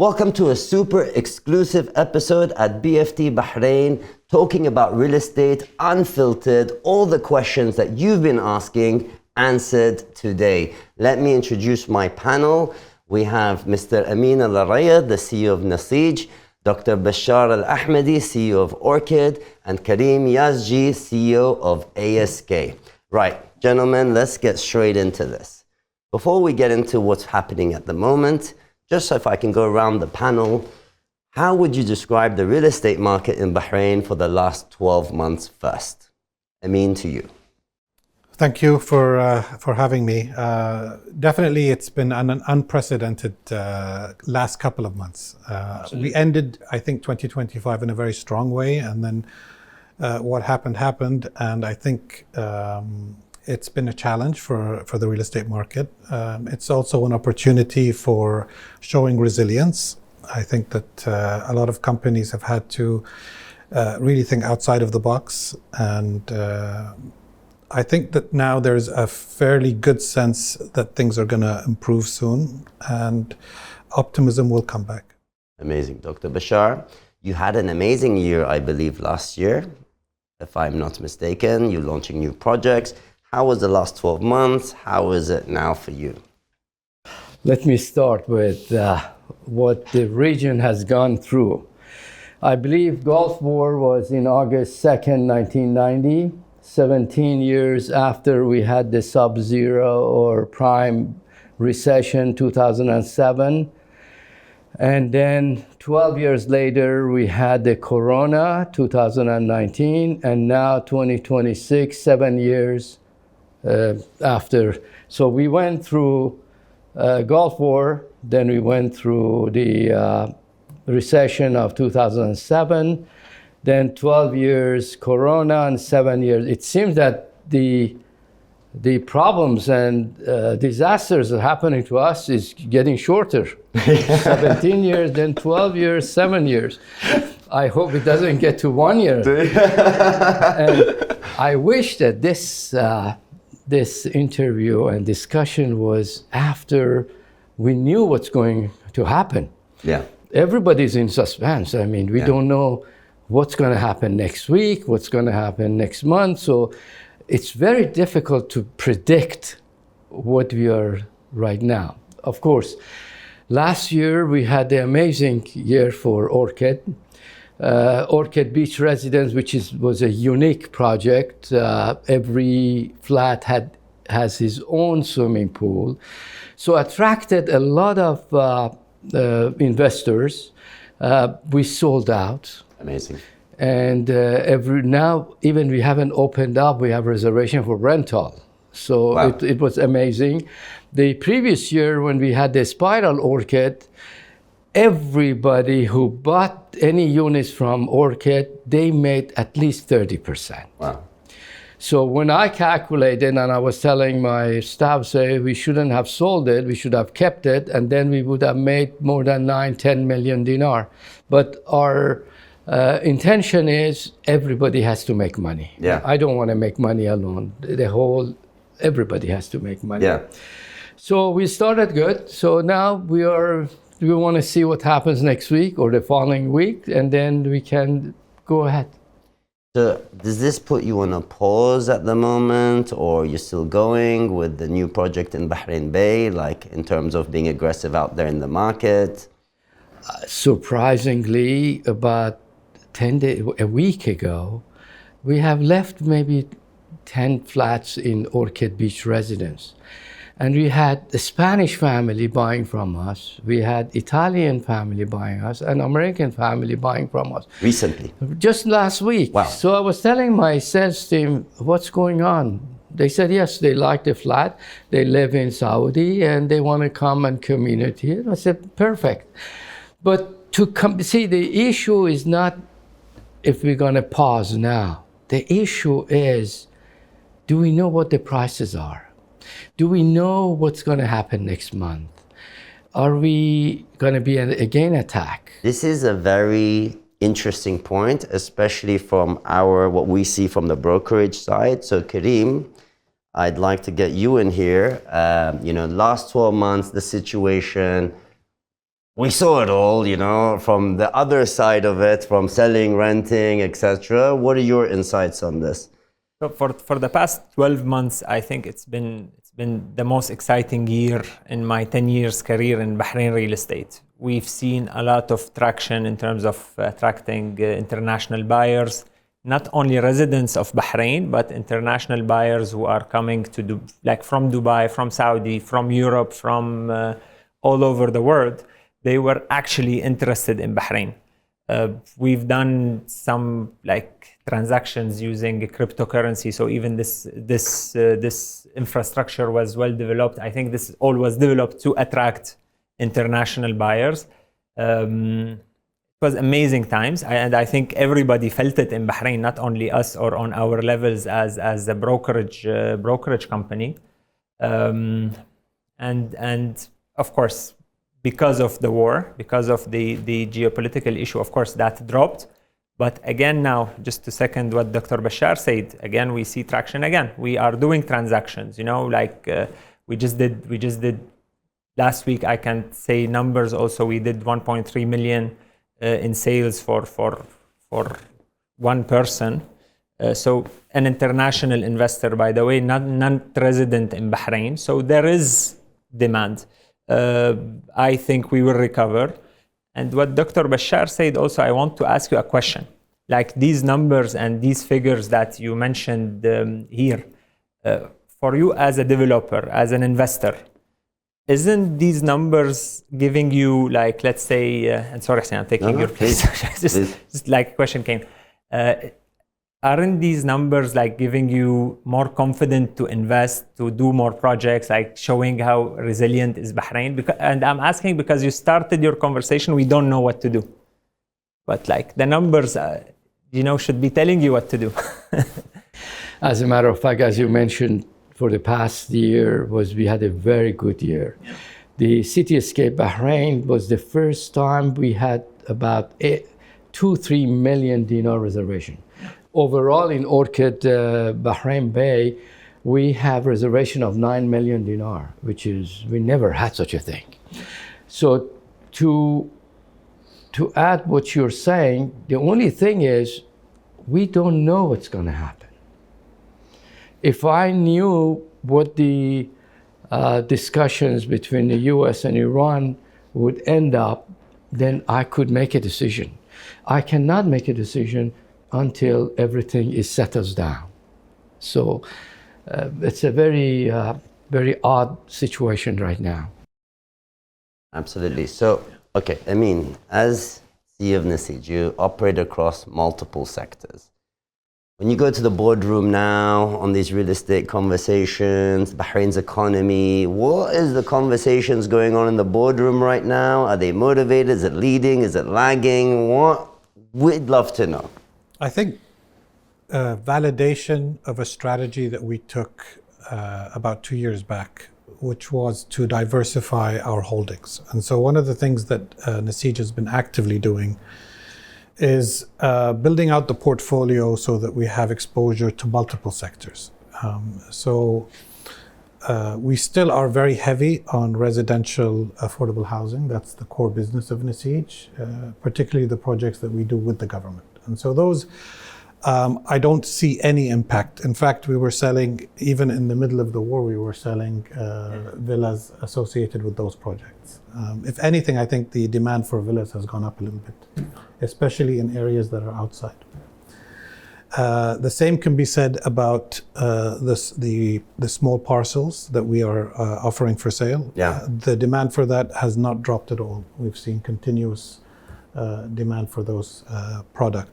Welcome to a super exclusive episode at BFT Bahrain, talking about real estate unfiltered, all the questions that you've been asking answered today. Let me introduce my panel. We have Mr. Amin Al-Rayed, the CEO of Nasij, Dr. Bashar Al-Ahmadi, CEO of Orchid, and Karim Yazji, CEO of ASK. Right, gentlemen, let's get straight into this. Before we get into what's happening at the moment, just if I can go around the panel, how would you describe the real estate market in Bahrain for the last 12 months first? Amin, to you. Thank you for having me. Definitely, it's been an unprecedented last couple of months. We ended, I think, 2025 in a very strong way, and then what happened, and I think it's been a challenge for the real estate market. It's also an opportunity for showing resilience. I think that a lot of companies have had to really think outside of the box, and I think that now there's a fairly good sense that things are going to improve soon, and optimism will come back. Amazing. Dr. Bashar, you had an amazing year, I believe, last year, if I'm not mistaken. You're launching new projects. How was the last 12 months? How is it now for you? Let me start with what the region has gone through. I believe Gulf War was in August 2nd, 1990, 17 years after we had the sub-zero or prime recession, 2007. And then 12 years later, we had the Corona, 2019, and now 2026, 7 years after. So we went through Gulf War, then we went through the recession of 2007, then 12 years Corona, and 7 years. It seems that the problems and disasters that are happening to us is getting shorter. 17 years, then 12 years, 7 years. I hope it doesn't get to 1 year. And I wish that this interview and discussion was after we knew what's going to happen. Yeah. Everybody's in suspense. I mean, we don't know what's going to happen next week, what's going to happen next month. So it's very difficult to predict what we are right now. Of course, last year we had the amazing year for Orchid. Orchid Beach Residence, which was a unique project. Every flat has his own swimming pool. So attracted a lot of investors. We sold out. Amazing. And now, even we haven't opened up, we have reservation for rental. So wow. It was amazing. The previous year when we had the Spiral Orchid, everybody who bought any units from Orchid, they made at least 30%. Wow. So when I calculated, and I was telling my staff, say, we shouldn't have sold it, we should have kept it, and then we would have made more than 9-10 million dinar. But our intention is everybody has to make money. Yeah. I don't want to make money alone. Everybody has to make money. Yeah. So we started good. So now we want to see what happens next week or the following week, and then we can go ahead. So does this put you on a pause at the moment, or you're still going with the new project in Bahrain Bay, like in terms of being aggressive out there in the market? Surprisingly, about 10 days, a week ago, we have left maybe 10 flats in Orchid Beach Residence. And we had a Spanish family buying from us. We had Italian family buying us, and American family buying from us. Recently? Just last week. Wow. So I was telling my sales team, what's going on? They said, yes, they like the flat. They live in Saudi, and they want to come and community. I said, perfect. But see, the issue is not if we're going to pause now. The issue is, do we know what the prices are? Do we know what's going to happen next month? Are we going to be again attacked? This is a very interesting point, especially from what we see from the brokerage side. So Karim, I'd like to get you in here. Last 12 months, the situation, we saw it all, you know, from the other side of it, from selling, renting, etc. What are your insights on this? So for the past 12 months, I think it's been the most exciting year in my 10 years career in Bahrain real estate. We've seen a lot of traction in terms of attracting international buyers, not only residents of Bahrain, but international buyers who are coming to from Dubai, from Saudi, from Europe, from all over the world. They were actually interested in Bahrain. We've done some transactions using cryptocurrency, so even this infrastructure was well developed. I think this all was developed to attract international buyers. It was amazing times, and I think everybody felt it in Bahrain, not only us or on our levels as a brokerage company, and of course, because of the war, because of the geopolitical issue, of course, that dropped. But again, now, just to second what Dr. Bashar said, again, we see traction again. We are doing transactions, you know, we just did last week, I can say numbers also, we did 1.3 million in sales for one person. So an international investor, by the way, not resident in Bahrain. So there is demand. I think we will recover. And what Dr. Bashar said also, I want to ask you a question. Like these numbers and these figures that you mentioned here, for you as a developer, as an investor, isn't these numbers giving you, like, let's say, and sorry, I'm taking your place. just like a question came. Aren't these numbers like giving you more confident to invest, to do more projects, like showing how resilient is Bahrain? And I'm asking because you started your conversation, we don't know what to do. But like the numbers, you know, should be telling you what to do. As a matter of fact, as you mentioned, for the past year we had a very good year. Yeah. The Cityscape Bahrain was the first time we had about 2-3 million dinar reservation. Overall, in Orchid Bahrain Bay, we have reservation of 9 million dinar, which is, we never had such a thing. So to add what you're saying, the only thing is we don't know what's going to happen. If I knew what the discussions between the US and Iran would end up, then I could make a decision. I cannot make a decision until everything is settles down. So it's a very, very odd situation right now. Absolutely. So, okay, I mean, as CEO of Nasij, you operate across multiple sectors. When you go to the boardroom now on these real estate conversations, Bahrain's economy, what is the conversations going on in the boardroom right now? Are they motivated? Is it leading? Is it lagging? What? We'd love to know. I think validation of a strategy that we took about 2 years back, which was to diversify our holdings. And so one of the things that Nasij has been actively doing is building out the portfolio so that we have exposure to multiple sectors. We still are very heavy on residential affordable housing. That's the core business of Nasij, particularly the projects that we do with the government. And so those, I don't see any impact. In fact, we were selling, even in the middle of the war, we were selling villas associated with those projects. If anything, I think the demand for villas has gone up a little bit, especially in areas that are outside. The same can be said about the small parcels that we are offering for sale. Yeah. The demand for that has not dropped at all. We've seen continuous demand for those products.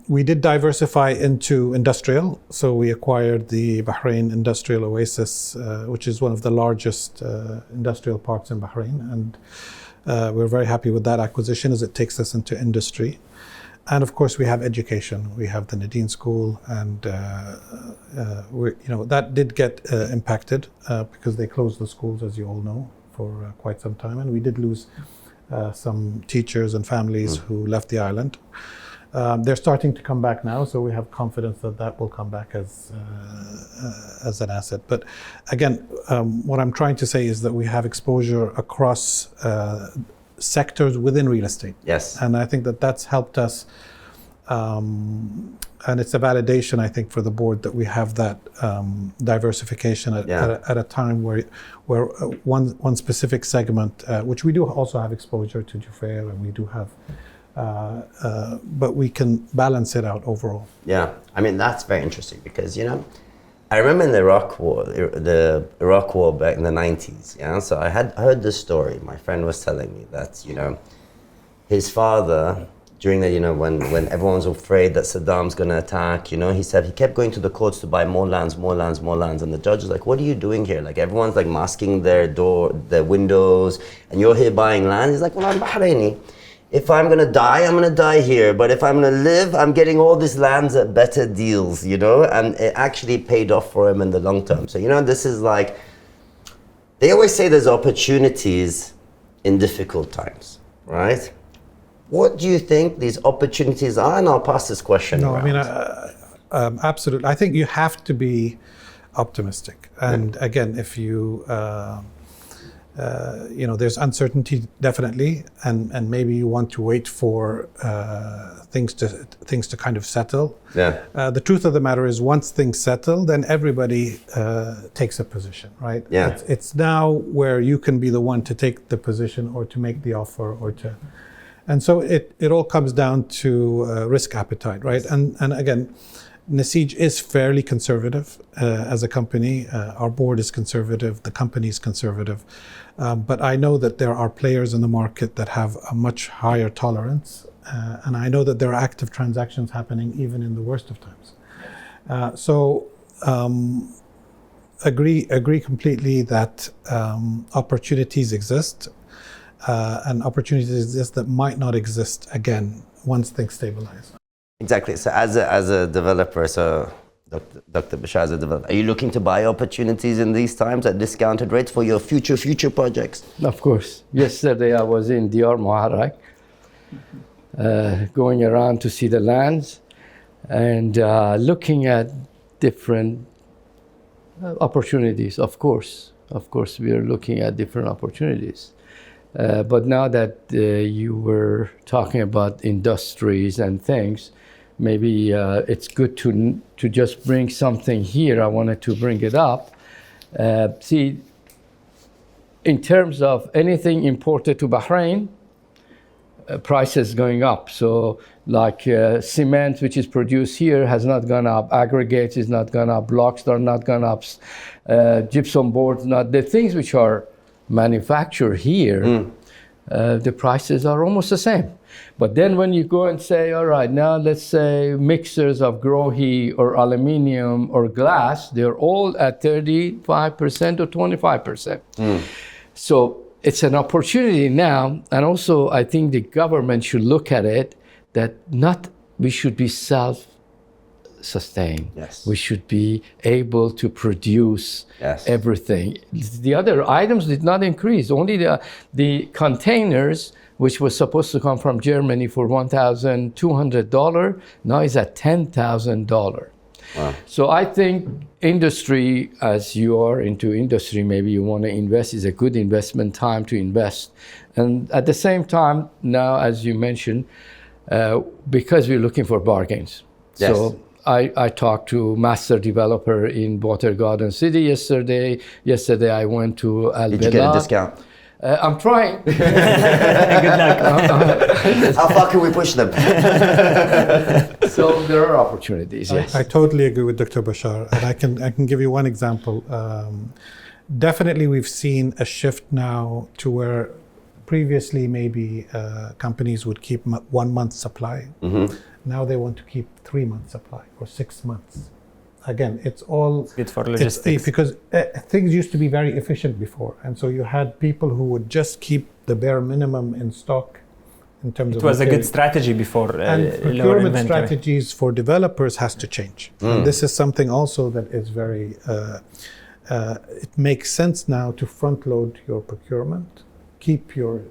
We did diversify into industrial, so we acquired the Bahrain Industrial Oasis, which is one of the largest industrial parks in Bahrain, and we're very happy with that acquisition as it takes us into industry. And of course, we have education. We have the Nadine School, and that did get impacted because they closed the schools, as you all know, for quite some time, and we did lose some teachers and families who left the island. They're starting to come back now, so we have confidence that that will come back as an asset. But again, what I'm trying to say is that we have exposure across sectors within real estate. Yes. And I think that that's helped us. And it's a validation, I think, for the board that we have that diversification at a time where one specific segment, which we do also have exposure to Jufair, and we do have, but we can balance it out overall. Yeah, I mean, that's very interesting because, you know, I remember in the Iraq War back in the 90s, yeah? So I heard this story. My friend was telling me that, you know, his father, during the, you know, when everyone was afraid that Saddam's going to attack, you know, he said he kept going to the courts to buy more lands. And the judge was like, what are you doing here? Like, everyone's like masking their windows, and you're here buying land. He's like, well, I'm Bahraini. If I'm going to die, I'm going to die here. But if I'm going to live, I'm getting all these lands at better deals, you know? And it actually paid off for him in the long term. So, you know, this is like, they always say there's opportunities in difficult times, right? What do you think these opportunities are? And I'll pass this question around. I mean, absolutely. I think you have to be optimistic. And again, if you, you know, there's uncertainty definitely, and maybe you want to wait for things to kind of settle. Yeah. The truth of the matter is, once things settle, then everybody takes a position, right? Yeah. It's now where you can be the one to take the position or to make the offer or to. And so it all comes down to risk appetite, right? And again, Nasij is fairly conservative as a company. Our board is conservative, the company is conservative. But I know that there are players in the market that have a much higher tolerance. And I know that there are active transactions happening even in the worst of times. So agree completely that opportunities exist. And opportunities exist that might not exist again once things stabilize. Exactly. So as a developer, so Dr. Bashar, as a developer, are you looking to buy opportunities in these times at discounted rates for your future projects? Of course. Yesterday I was in Diyar Muharraq, going around to see the lands and looking at different opportunities. Of course, we are looking at different opportunities. But now that you were talking about industries and things, maybe it's good to just bring something here. I wanted to bring it up. See, in terms of anything imported to Bahrain, prices going up. So like cement, which is produced here, has not gone up. Aggregates is not gone up. Blocks are not gone up. Gypsum boards, not. The things which are manufactured here, the prices are almost the same. But then when you go and say, all right, now let's say mixers of grohi or aluminium or glass, they're all at 35% or 25%. So it's an opportunity now. And also I think the government should look at it that we should be self-sustained. Yes. We should be able to produce everything. The other items did not increase. Only the containers, which was supposed to come from Germany for $1,200, now is at $10,000. Wow. So I think industry, as you are into industry, maybe you want to invest, is a good investment time to invest. And at the same time, now, as you mentioned, because we're looking for bargains. Yes. So I talked to master developer in Water Garden City yesterday. Yesterday I went to Al Did you get a discount? I'm trying. Good luck. How far can we push them? So there are opportunities, yes. I totally agree with Dr. Bashar, and I can give you one example. Definitely we've seen a shift now to where previously maybe companies would keep 1 month supply. Now they want to keep 3 months supply or 6 months. Again, it's all good for logistics. Because things used to be very efficient before, and so you had people who would just keep the bare minimum in stock in terms of. It was a good strategy before. And procurement strategies for developers has to change. And this is something also that is very. It makes sense now to front load your procurement, keep your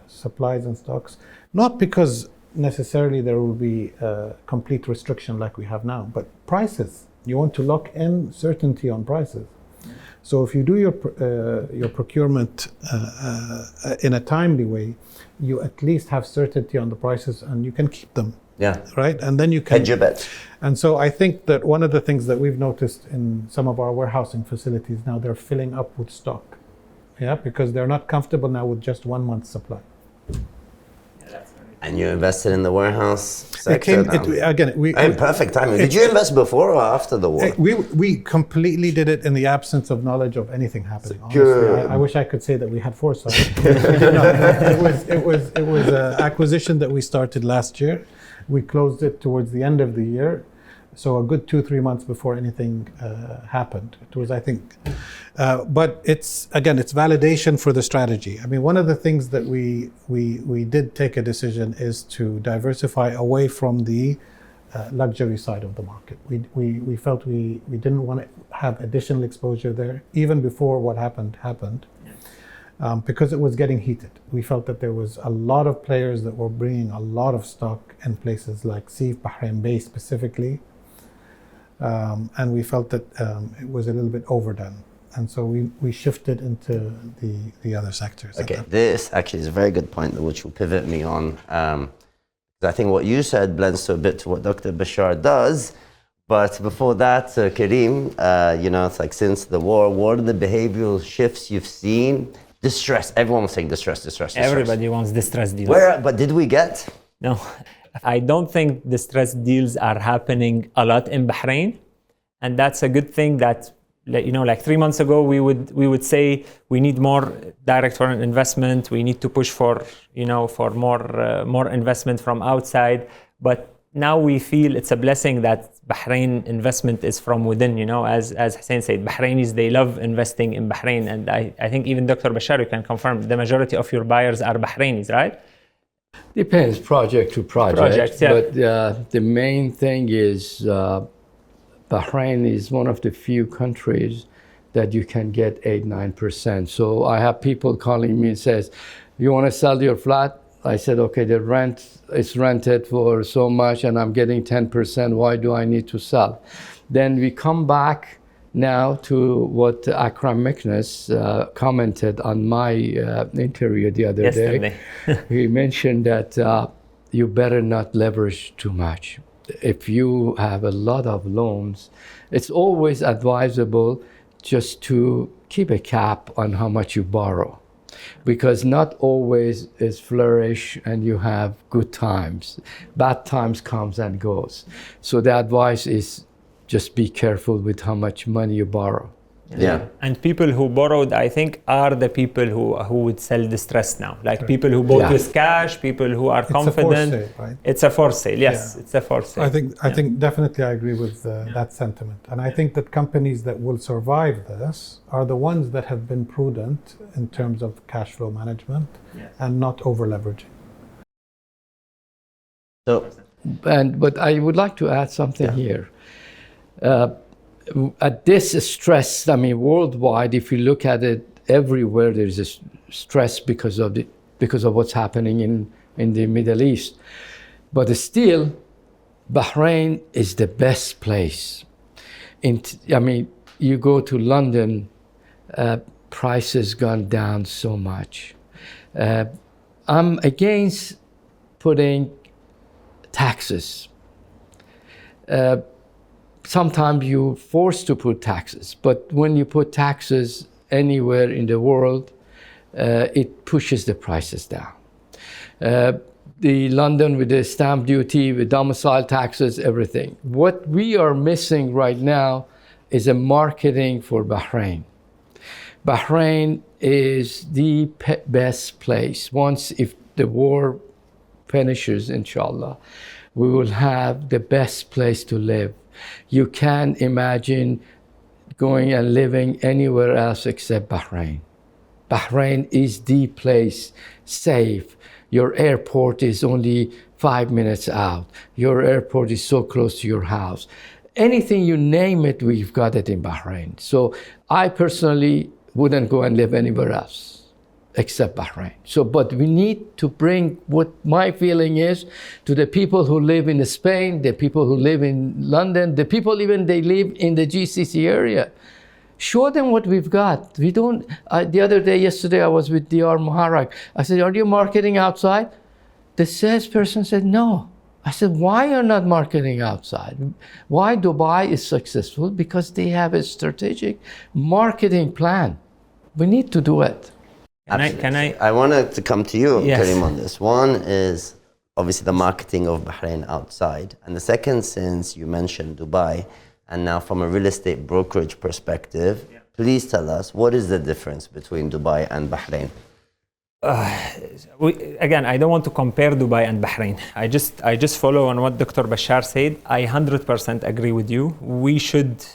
supplies and stocks, not because necessarily there will be a complete restriction like we have now, but prices. You want to lock in certainty on prices. So if you do your procurement in a timely way, you at least have certainty on the prices and you can keep them. Yeah. Right? And then you can hedge your bets. And so I think that one of the things that we've noticed in some of our warehousing facilities now, they're filling up with stock. Yeah, because they're not comfortable now with just 1 month's supply. And you invested in the warehouse sector. Perfect timing. Did you invest before or after the war? We completely did it in the absence of knowledge of anything happening. Honestly, I wish I could say that we had foresight. It was an acquisition that we started last year. We closed it towards the end of the year, so a good 2-3 months before anything happened. It was, I think, but it's validation for the strategy. I mean, one of the things that we did take a decision is to diversify away from the luxury side of the market. We felt we didn't want to have additional exposure there, even before what happened. Because it was getting heated. We felt that there was a lot of players that were bringing a lot of stock in places like Seif, Bahrain Bay specifically. And we felt that it was a little bit overdone. And so we shifted into the other sectors. Okay, this actually is a very good point, which will pivot me on. I think what you said blends to a bit to what Dr. Bashar does. But before that, Kareem, it's like since the war, what are the behavioral shifts you've seen? Distress. Everyone was saying distress. Everybody wants distress deals. But did we get? No. I don't think distress deals are happening a lot in Bahrain. And that's a good thing that, like 3 months ago, we would say we need more direct foreign investment. We need to push for more investment from outside. But now we feel it's a blessing that Bahrain investment is from within, as Hussein said, Bahrainis, they love investing in Bahrain. And I think even Dr. Bashar, you can confirm the majority of your buyers are Bahrainis, right? Depends project to project. Yeah. But the main thing is Bahrain is one of the few countries that you can get 8-9%. So I have people calling me and says, you want to sell your flat? I said, okay, the rent is rented for so much and I'm getting 10%. Why do I need to sell? Then we come back now to what Akram Meknes commented on my interview the other day. He mentioned that you better not leverage too much. If you have a lot of loans, it's always advisable just to keep a cap on how much you borrow, because not always is flourish and you have good times. Bad times comes and goes. So the advice is just be careful with how much money you borrow. Yeah. And people who borrowed, I think, are the people who would sell distressed now. Like people who bought with cash, people who are confident. It's a forced sale, right? It's a forced sale, yes. It's a forced sale. I think definitely I agree with that sentiment. And I think that companies that will survive this are the ones that have been prudent in terms of cash flow management and not over leveraging. But I would like to add something here. At this stress, worldwide, if you look at it, everywhere there is a stress because of what's happening in the Middle East. But still, Bahrain is the best place. You go to London, prices gone down so much. I'm against putting taxes. Sometimes you're forced to put taxes, but when you put taxes anywhere in the world, it pushes the prices down. The London with the stamp duty, with domicile taxes, everything. What we are missing right now is a marketing for Bahrain. Bahrain is the best place. Once, if the war finishes, inshallah, we will have the best place to live. You can't imagine going and living anywhere else except Bahrain. Bahrain is the place, safe. Your airport is only 5 minutes out. Your airport is so close to your house. Anything you name it, we've got it in Bahrain. So I personally wouldn't go and live anywhere else except Bahrain. So, but we need to bring what my feeling is to the people who live in Spain, the people who live in London, the people even they live in the GCC area. Show them what we've got. We don't, the other day, yesterday, I was with DR Muharak. I said, are you marketing outside? The salesperson said, no. I said, why are you not marketing outside? Why Dubai is successful? Because they have a strategic marketing plan. We need to do it. I wanted to come to you, Yes. Karim, on this. One is obviously the marketing of Bahrain outside. And the second, since you mentioned Dubai, and now from a real estate brokerage perspective, please tell us, what is the difference between Dubai and Bahrain? Again, I don't want to compare Dubai and Bahrain. I just follow on what Dr. Bashar said. I 100% agree with you. We should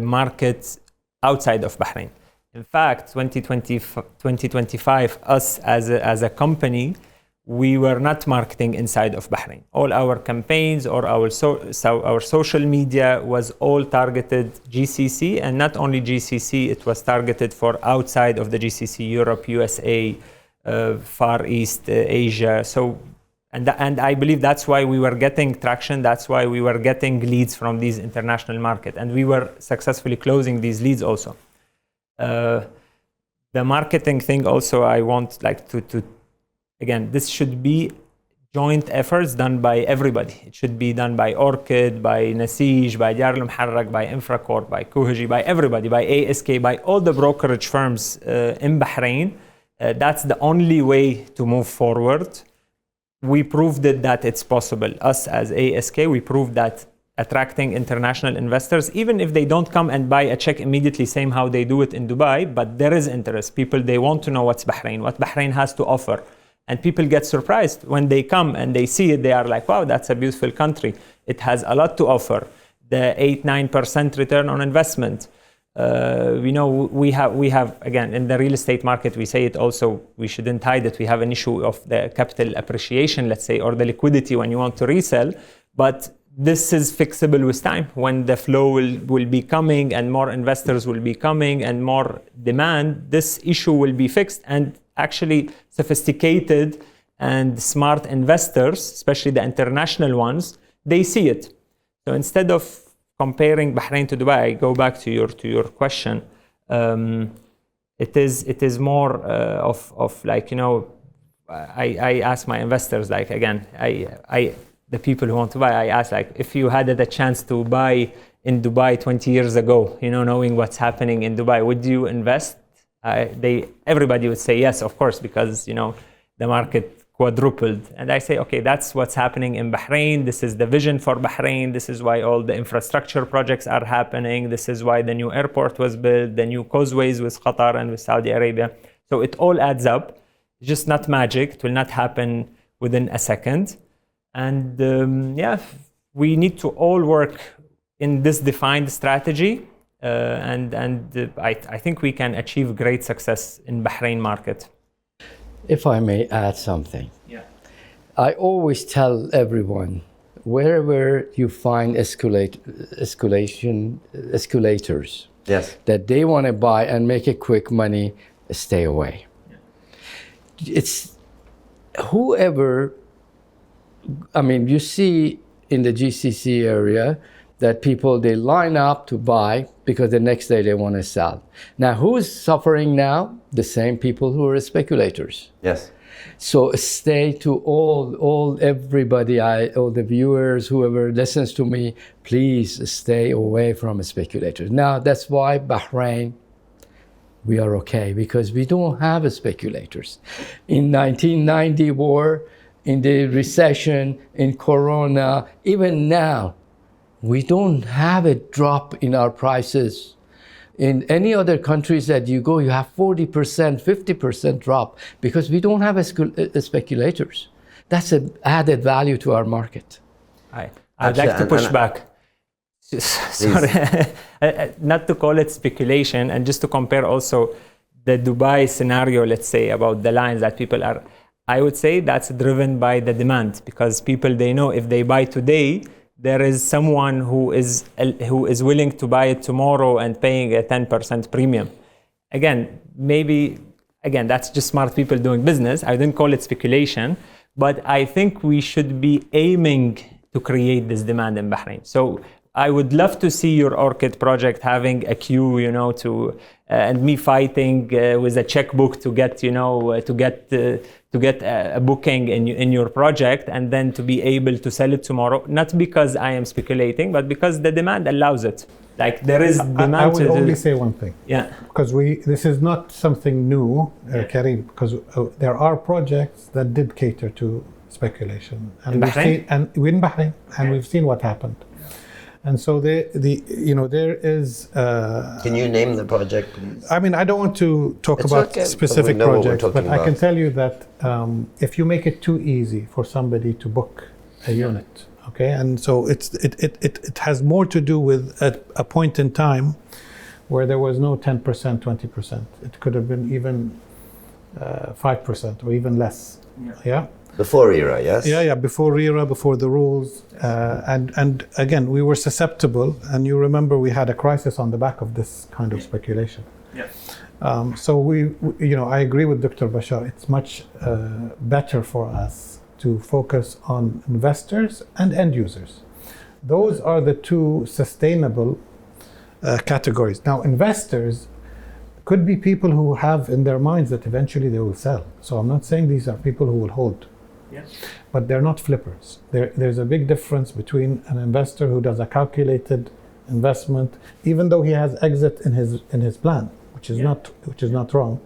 market outside of Bahrain. In fact, 2025, us as a company, we were not marketing inside of Bahrain. All our campaigns or our social media was all targeted GCC, and not only GCC, it was targeted for outside of the GCC, Europe, USA, Far East, Asia. So, and I believe that's why we were getting traction. That's why we were getting leads from these international market, and we were successfully closing these leads also. The marketing thing also, I want like to again, this should be joint efforts done by everybody. It should be done by Orchid, by Nasij, by Diyar al-Muharrak, by Infracorp, by Kuhaji, by everybody, by ASK, by all the brokerage firms in Bahrain. That's the only way to move forward. We proved it that it's possible. Us as ASK, we proved that attracting international investors, even if they don't come and buy a check immediately, same how they do it in Dubai, but there is interest. People, they want to know what's Bahrain, what Bahrain has to offer. And people get surprised when they come and they see it. They are like, wow, that's a beautiful country. It has a lot to offer. The 8-9% return on investment. We have, again, in the real estate market, we say it also, we shouldn't hide it. We have an issue of the capital appreciation, let's say, or the liquidity when you want to resell. But this is fixable with time. When the flow will be coming and more investors will be coming and more demand, this issue will be fixed. And actually sophisticated and smart investors, especially the international ones, they see it. So instead of comparing Bahrain to Dubai, I go back to your question. It is more of like, I ask my investors, like, again, the people who want to buy, I ask, like, if you had the chance to buy in Dubai 20 years ago, knowing what's happening in Dubai, would you invest? Everybody would say yes, of course, because the market quadrupled. And I say, okay, that's what's happening in Bahrain. This is the vision for Bahrain. This is why all the infrastructure projects are happening. This is why the new airport was built, the new causeways with Qatar and with Saudi Arabia. So it all adds up. It's just not magic. It will not happen within a second. And we need to all work in this defined strategy. I think we can achieve great success in Bahrain market. If I may add something. Yeah. I always tell everyone, wherever you find escalators, Yes. that they want to buy and make a quick money, stay away. Yeah. It's whoever, you see in the GCC area, that people, they line up to buy because the next day they want to sell. Now, who's suffering now? The same people who are speculators. Yes. So stay to everybody, all the viewers, whoever listens to me, please stay away from speculators. Now, that's why Bahrain, we are okay, because we don't have speculators. In 1990 war, in the recession, in Corona, even now, we don't have a drop in our prices. In any other countries that you go, you have 40%, 50% drop because we don't have speculators. That's an added value to our market. I'd like to push back. Sorry, not to call it speculation, and just to compare also the Dubai scenario, let's say, about the lines that people are, I would say that's driven by the demand, because people, they know if they buy today, there is someone who is willing to buy it tomorrow and paying a 10% premium. Again, maybe again, that's just smart people doing business. I didn't call it speculation, but I think we should be aiming to create this demand in Bahrain. So I would love to see your Orchid project having a queue, and me fighting with a checkbook to get a booking in your project, and then to be able to sell it tomorrow. Not because I am speculating, but because the demand allows it. Like there is demand. I would only say one thing. Yeah. Because this is not something new, Karim. Because there are projects that did cater to speculation, and in Bahrain, in Bahrain, and we've seen what happened. And so there is. Can you name the project, please? I mean, I don't want to talk about specific projects, but I can tell you that if you make it too easy for somebody to book a unit, okay, and so it has more to do with a point in time where there was no 10%, 20%. It could have been even 5% or even less. Yeah. Before ERA, yes? Yeah, before ERA, before the rules. And again, we were susceptible, and you remember we had a crisis on the back of this kind of speculation. Yeah. So I agree with Dr. Bashar. It's much better for us to focus on investors and end users. Those are the two sustainable categories. Now, investors could be people who have in their minds that eventually they will sell. So I'm not saying these are people who will hold. Yes. But they're not flippers. There's a big difference between an investor who does a calculated investment, even though he has exit in his plan, which is not wrong,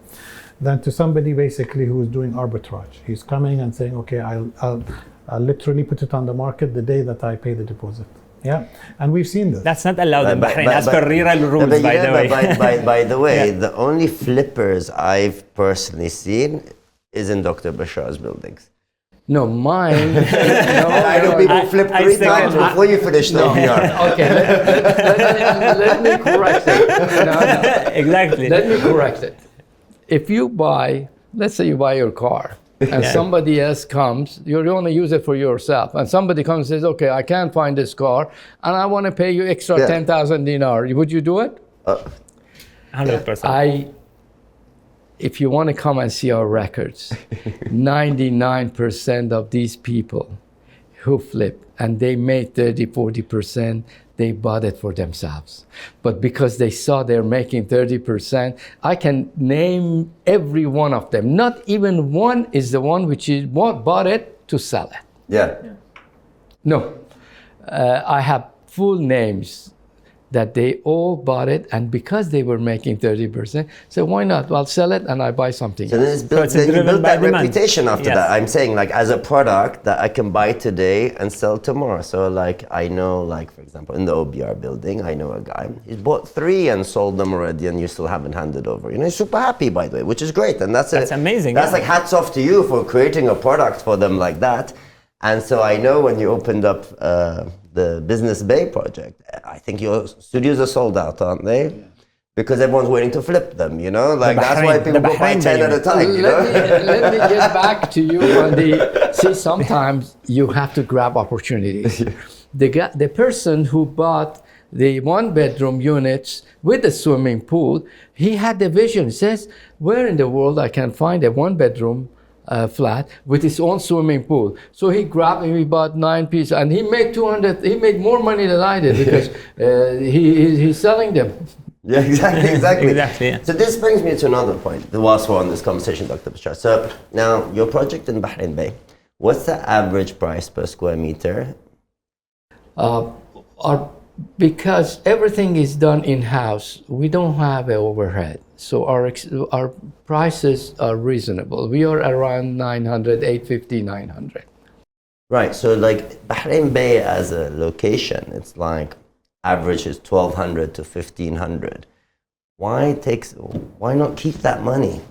than to somebody basically who is doing arbitrage. He's coming and saying, okay, I'll literally put it on the market the day that I pay the deposit. Yeah, and we've seen this. That's not allowed in Bahrain, as per RERA rules, by the way. By the way, the only flippers I've personally seen is in Dr. Bashar's buildings. No, mine. I know people flip three times before you finish the OBR. Okay, let me correct it. No. Exactly. Let me correct it. If you buy, let's say you buy your car, and somebody else comes, you're going to use it for yourself. And somebody comes and says, okay, I can't find this car, and I want to pay you extra 10,000 dinar. Would you do it? 100%. If you want to come and see our records, 99% of these people who flip and they made 30, 40%, they bought it for themselves. But because they saw they're making 30%, I can name every one of them. Not even one is the one which is bought it to sell it. Yeah. No. I have full names that they all bought it, and because they were making 30%, so why not? Well, I'll sell it and I buy something. So then you build that reputation after that. I'm saying, like, as a product that I can buy today and sell tomorrow. So, like, I know, like, for example, in the OBR building, I know a guy, he's bought 3 and sold them already, and you still haven't handed over. He's super happy, by the way, which is great. And that's amazing. That's like hats off to you for creating a product for them like that. And so I know when you opened up the Business Bay project, I think your studios are sold out, aren't they? Yeah. Because everyone's waiting to flip them, Like that's why people go buy 10 at a time, Let me get back to you on see, sometimes you have to grab opportunities. The person who bought the 1-bedroom units with a swimming pool, he had the vision. He says, where in the world I can find a 1-bedroom flat with his own swimming pool. So he bought 9 pieces, and he made 200. He made more money than I did because he's selling them. Yeah, exactly. Yeah. So this brings me to another point. Whilst we're on this conversation, Dr. Bashar. So now your project in Bahrain Bay, what's the average price per square meter? Because everything is done in-house, we don't have an overhead. So our prices are reasonable. We are around 900, 850, 900. Right, so like Bahrain Bay as a location, it's like average is 1,200 to 1,500. Why not keep that money?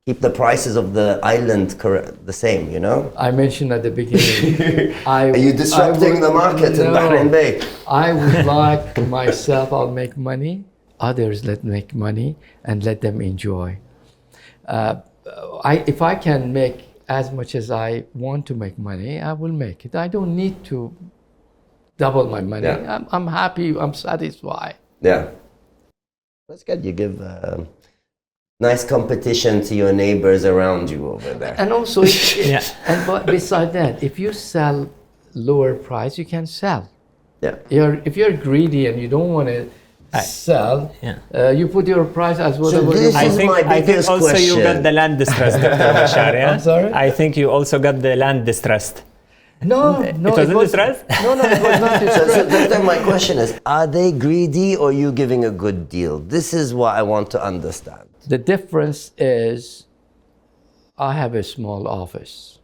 Keep the prices of the island the same, I mentioned at the beginning. Are you disrupting the market in Bahrain Bay? I would like myself, I'll make money. Others let make money and let them enjoy. If I can make as much as I want to make money, I will make it. I don't need to double my money. Yeah. I'm happy, I'm satisfied. Yeah. That's good. You give Nice competition to your neighbors around you over there. And also, but beside that, if you sell lower price, you can sell. Yeah. If you're greedy and you don't want to sell, you put your price as whatever. this I is think, my I think biggest also you question. got the land distressed, Dr. Bashar, yeah? I'm sorry? I think you also got the land distressed. No, It wasn't distressed? No, it was not So distressed. then my question is, are they greedy or are you giving a good deal? This is what I want to understand. The difference is I have a small office.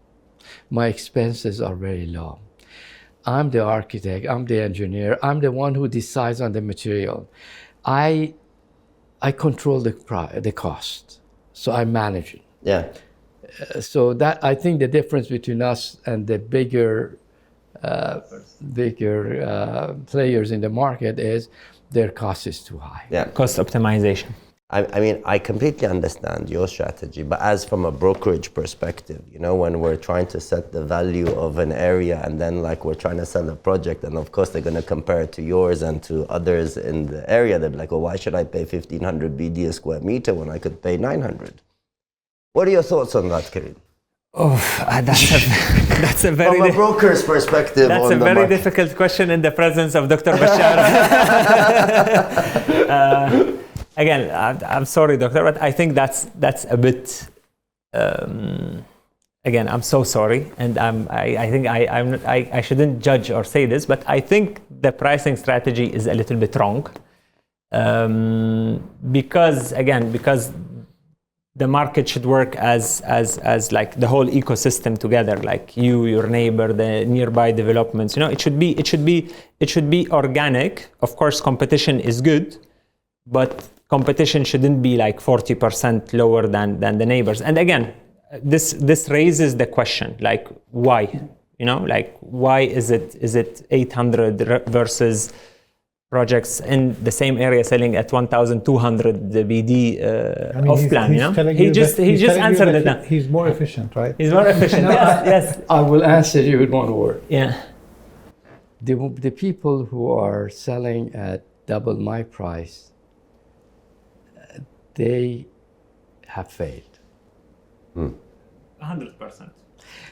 My expenses are very low. I'm the architect, I'm the engineer, I'm the one who decides on the material. I control the cost, so I manage it. Yeah. So that I think the difference between us and the bigger players in the market is their cost is too high. Yeah. Cost optimization. I mean, I completely understand your strategy, but as from a brokerage perspective, you know, when we're trying to set the value of an area and then like we're trying to sell a project, and of course they're going to compare it to yours and to others in the area, they'll be like, well, why should I pay 1,500 BD a square meter when I could pay 900? What are your thoughts on that, Karim? Oh, that's a very... From a broker's perspective That's on a the very market. difficult question in the presence of Dr. Bashar. Again, I'm sorry, Doctor, but I think that's a bit. Again, I'm so sorry, and I think I shouldn't judge or say this, but I think the pricing strategy is a little bit wrong, because the market should work as like the whole ecosystem together, like you, your neighbor, the nearby developments. You know, it should be organic. Of course, competition is good, but competition shouldn't be like 40% lower than the neighbors. And again, this raises the question, like why? You know, like why is it 800 versus projects in the same area selling at 1,200 the BD off plan? You know, he just answered it now. He's more efficient, right? He's more efficient. Yes. I will answer you with one word. Yeah. The people who are selling at double my price, they have failed. 100%.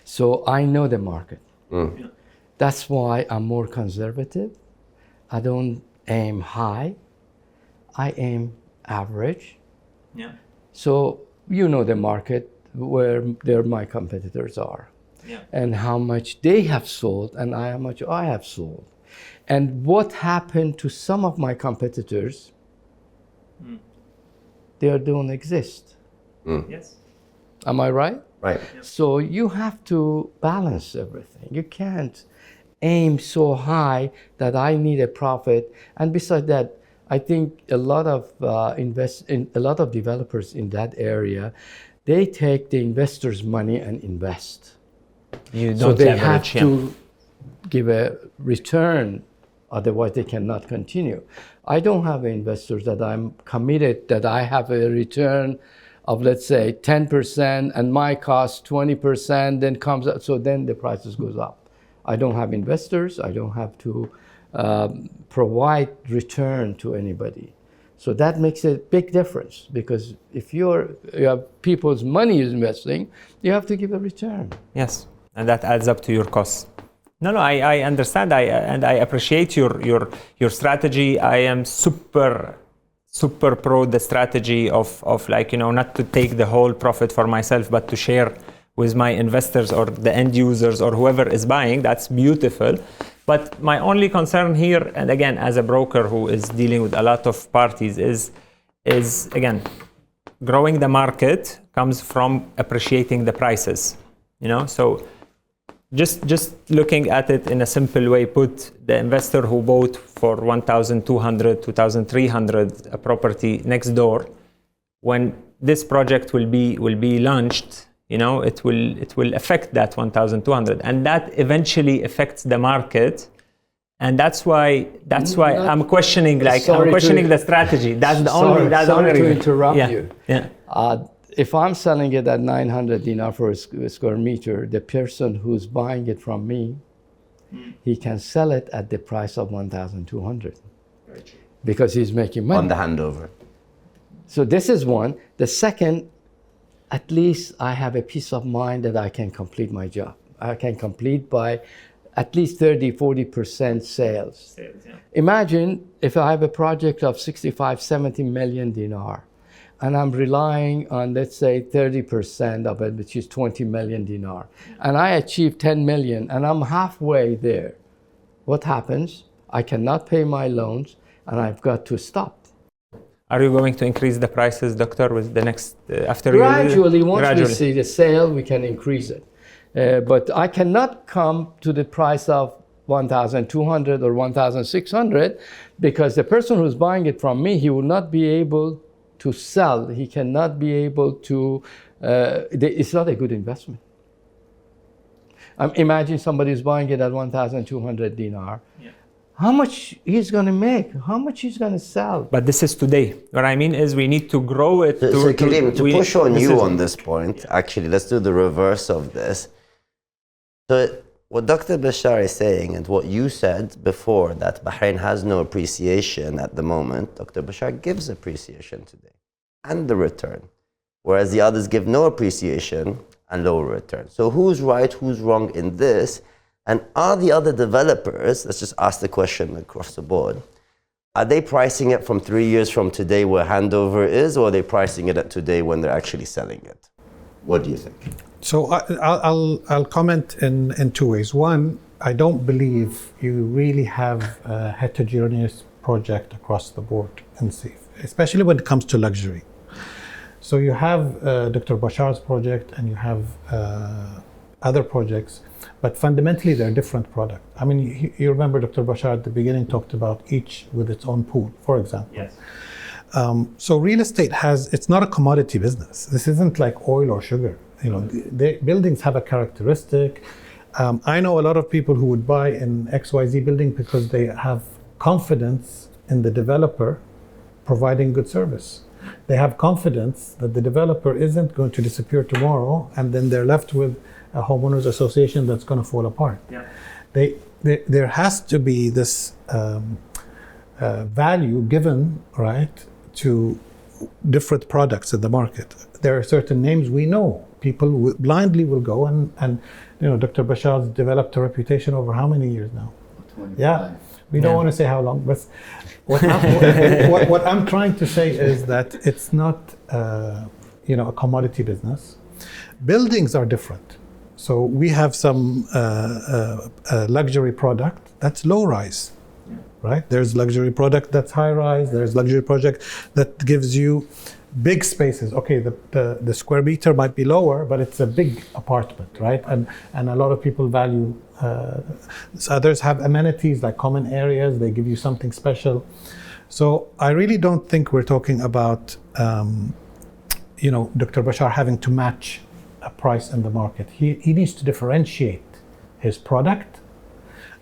So I know the market. Yeah. That's why I'm more conservative. I don't aim high. I aim average. Yeah. So you know the market where my competitors are. Yeah. And how much they have sold and how much I have sold. And what happened to some of my competitors, they don't exist. Yes. Am I right? Right. So you have to balance everything. You can't aim so high that I need a profit. And besides that, I think a lot of developers in that area, they take the investors' money and invest. You don't So they leverage, have yeah. to give a return, otherwise they cannot continue. I don't have investors that I'm committed that I have a return of, let's say, 10% and my cost 20%, then comes up, so then the prices goes up. I don't have investors. I don't have to provide return to anybody. So that makes a big difference, because if you have people's money is investing, you have to give a return. Yes, and that adds up to your costs. No, I understand. I appreciate your strategy. I am super pro the strategy of like, you know, not to take the whole profit for myself, but to share with my investors or the end users or whoever is buying. That's beautiful. But my only concern here, and again, as a broker who is dealing with a lot of parties, is again, growing the market comes from appreciating the prices. You know, so just looking at it in a simple way, put the investor who bought for 1,200, 2,300 a property next door, when this project will be launched, you know, it will affect that 1,200, and that eventually affects the market, and that's why I'm questioning, like, I'm questioning the strategy. That's the only to reason. interrupt Yeah. you. Yeah. If I'm selling it at 900 dinar for a square meter, the person who's buying it from me, he can sell it at the price of 1,200 because he's making money. On the handover. So this is one. The second, at least I have a peace of mind that I can complete my job. I can complete by at least 30-40% sales. Imagine if I have a project of 65-70 million dinar, and I'm relying on, let's say, 30% of it, which is 20 million dinar, and I achieve 10 million, and I'm halfway there. What happens? I cannot pay my loans, and I've got to stop. Are you going to increase the prices, Doctor, with the next, after Gradually, once we see the sale, we can increase it. But I cannot come to the price of 1,200 or 1,600 because the person who's buying it from me, he will not be able to sell. He cannot be able to, it's not a good investment. Imagine somebody's buying it at 1,200 dinar. Yeah. How much he's going to make? How much he's going to sell? But this is today. What I mean is we need to grow it. So Karim, to push on you on this point, actually, let's do the reverse of this. So what Dr. Bashar is saying and what you said before, that Bahrain has no appreciation at the moment, Dr. Bashar gives appreciation today and the return, whereas the others give no appreciation and lower return. So who's right, who's wrong in this? And are the other developers, let's just ask the question across the board, are they pricing it from 3 years from today where handover is, or are they pricing it at today when they're actually selling it? What do you think? So I'll comment in two ways. One, I don't believe you really have a heterogeneous project across the board in SAFE, especially when it comes to luxury. So you have Dr. Bashar's project and you have other projects, but fundamentally they're different products. I mean, you remember Dr. Bashar at the beginning talked about each with its own pool, for example. Yes. So real estate it's not a commodity business. This isn't like oil or sugar. You know, the buildings have a characteristic. I know a lot of people who would buy an XYZ building because they have confidence in the developer providing good service. They have confidence that the developer isn't going to disappear tomorrow, and then they're left with a homeowners association that's going to fall apart. Yeah. There has to be this value given, right, to different products in the market. There are certain names we know. People blindly will go and you know, Dr. Bashar's developed a reputation over how many years now? 25. Yeah, we don't want to say how long, but what I'm trying to say is that it's not you know, a commodity business. Buildings are different. So we have some luxury product that's low rise. Right? There's luxury product that's high rise. There's luxury project that gives you big spaces. Okay, the square meter might be lower, but it's a big apartment, right? And a lot of people value. Others have amenities like common areas. They give you something special. So I really don't think we're talking about you know, Dr. Bashar having to match a price in the market. He needs to differentiate his product,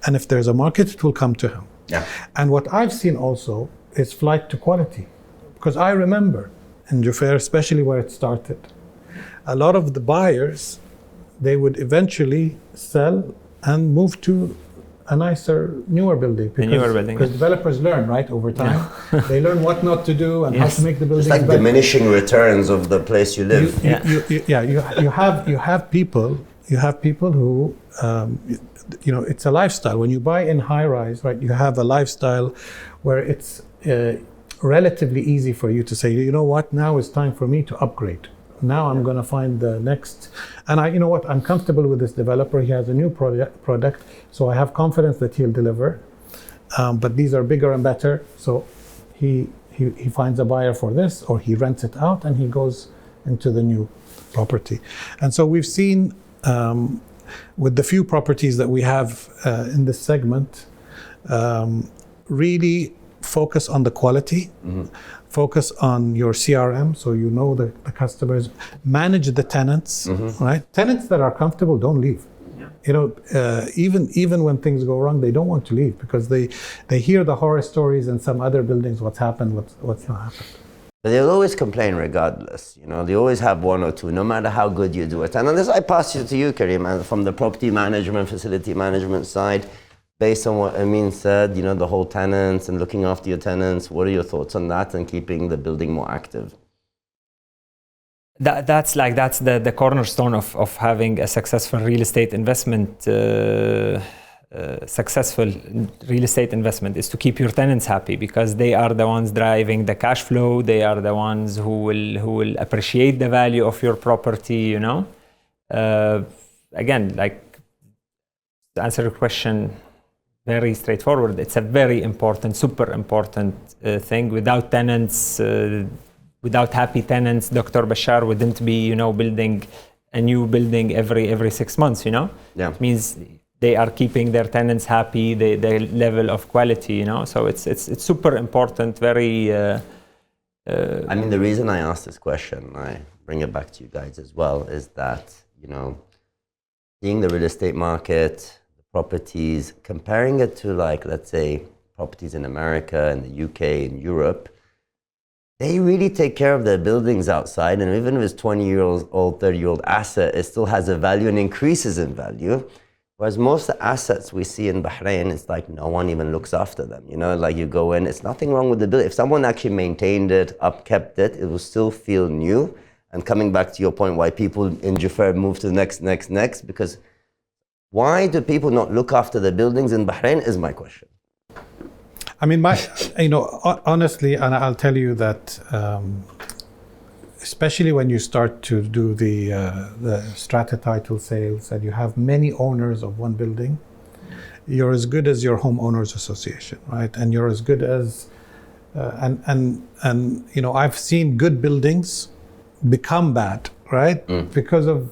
and if there's a market, it will come to him. Yeah. And what I've seen also is flight to quality. Because I remember in Jufair, especially where it started, a lot of the buyers, they would eventually sell and move to a nicer, newer building. Because developers learn, right, over time. Yeah. They learn what not to do and how to make the building better. It's like diminishing returns of the place you live. You have people who you know, it's a lifestyle. When you buy in high rise, right, you have a lifestyle where it's relatively easy for you to say, you know what, now it's time for me to upgrade. Now I'm going to find the next, and you know what, I'm comfortable with this developer. He has a new product, so I have confidence that he'll deliver. But these are bigger and better, so he finds a buyer for this, or he rents it out and he goes into the new property. And so we've seen with the few properties that we have in this segment, really focus on the quality, focus on your CRM, so you know the customers, manage the tenants, right? Tenants that are comfortable don't leave. Yeah. You know, even when things go wrong, they don't want to leave because they hear the horror stories in some other buildings, what's happened, what's not happened. But they'll always complain regardless, you know, they always have one or two, no matter how good you do it. And on this, I pass it to you, Karim, from the property management, facility management side. based on what Amin said, the whole tenants and looking after your tenants, what are your thoughts on that and keeping the building more active? That's the cornerstone of having a successful real estate investment. Successful real estate investment is to keep your tenants happy, because they are the ones driving the cash flow. They are the ones who will appreciate the value of your property. Again, like, to answer your question, very straightforward. It's a very important, super important thing. Without tenants, without happy tenants, Dr. Bashar wouldn't be, building a new building every 6 months. Yeah. It means they are keeping their tenants happy, their level of quality. So it's super important. Very. The reason I asked this question, I bring it back to you guys as well, is that seeing the real estate market, properties, comparing it to, like, let's say, properties in America and the UK and Europe, they really take care of their buildings outside, and even if it's 20-year-old, 30-year-old asset, it still has a value and increases in value. Whereas most of the assets we see in Bahrain, it's like no one even looks after them. Like, you go in, it's nothing wrong with the building. If someone actually maintained it, upkept it, it will still feel new. And coming back to your point, why people in Jafar move to the next, because why do people not look after the buildings in Bahrain is my question. Honestly, and I'll tell you that, especially when you start to do the strata title sales and you have many owners of one building, you're as good as your homeowners association, right? And you're as good as, I've seen good buildings become bad, right? Because of,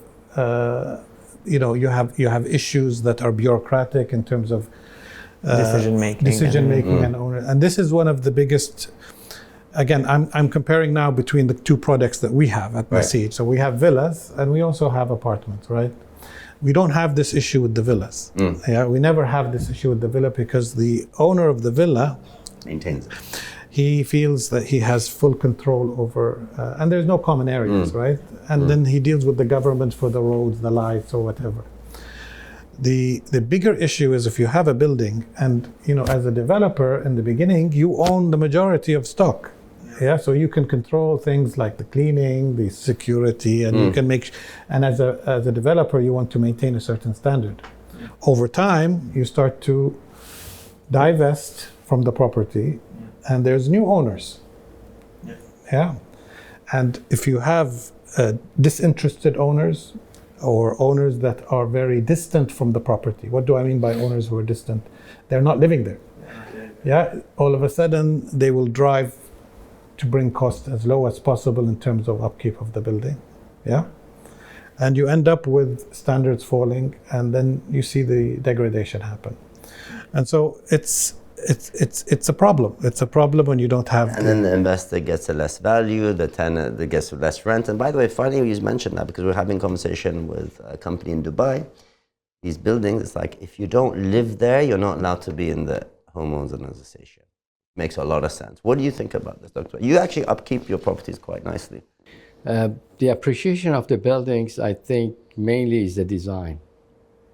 you have issues that are bureaucratic in terms of decision making and owner. And this is one of the biggest. Again, I'm comparing now between the two products that we have at Masjid. So we have villas and we also have apartments, right? We don't have this issue with the villas. Yeah, we never have this issue with the villa because the owner of the villa maintains it. He feels that he has full control over, and there's no common areas, right? And then he deals with the government for the roads, the lights, or whatever. The bigger issue is if you have a building and, as a developer in the beginning, you own the majority of stock. Yeah, so you can control things like the cleaning, the security, and you can and as a developer, you want to maintain a certain standard. Over time, you start to divest from the property, and there's new owners. Yeah, and if you have disinterested owners or owners that are very distant from the property, what do I mean by owners who are distant? They're not living there. Yeah, all of a sudden they will drive to bring costs as low as possible in terms of upkeep of the building. Yeah, and you end up with standards falling, and then you see the degradation happen. And so it's a problem. It's a problem when you don't have. And then the investor gets a less value, the tenant gets less rent. And by the way, funny you mentioned that, because we're having a conversation with a company in Dubai. These buildings, it's like if you don't live there, you're not allowed to be in the homeowners association. Makes a lot of sense. What do you think about this, Doctor? You actually upkeep your properties quite nicely. The appreciation of the buildings, I think, mainly is the design.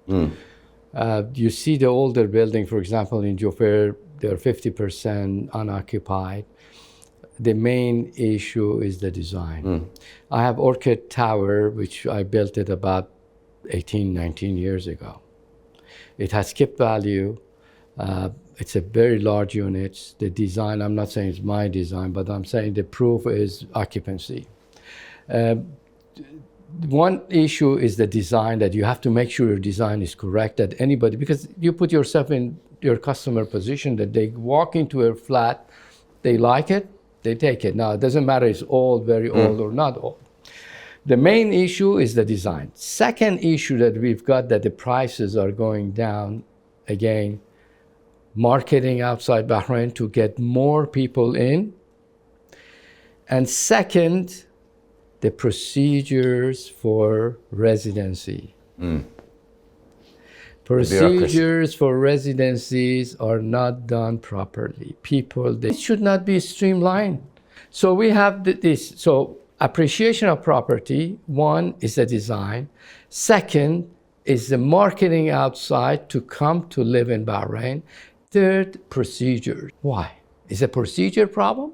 You see the older building, for example, in Jafar, they're 50% unoccupied. The main issue is the design. I have Orchid Tower, which I built it about 18, 19 years ago. It has kept value. It's a very large unit. The design, I'm not saying it's my design, but I'm saying the proof is occupancy. One issue is the design, that you have to make sure your design is correct, that anybody, because you put yourself in your customer position, that they walk into a flat, they like it, they take it. Now, it doesn't matter if it's old, very old or not old. The main issue is the design. Second issue that we've got, that the prices are going down again, marketing outside Bahrain to get more people in. And second, the procedures for residency. Procedures for residencies are not done properly. They should not be streamlined. So we have this. So appreciation of property, one is the design. Second, is the marketing outside to come to live in Bahrain. Third, procedure. Why? Is a procedure problem?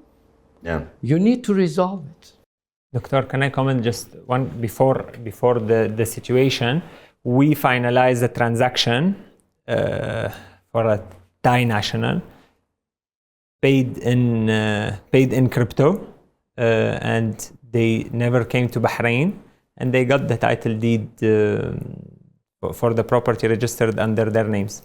Yeah. You need to resolve it. Doctor, can I comment just one before the situation? We finalized the transaction for a Thai national, paid in crypto, and they never came to Bahrain, and they got the title deed for the property registered under their names.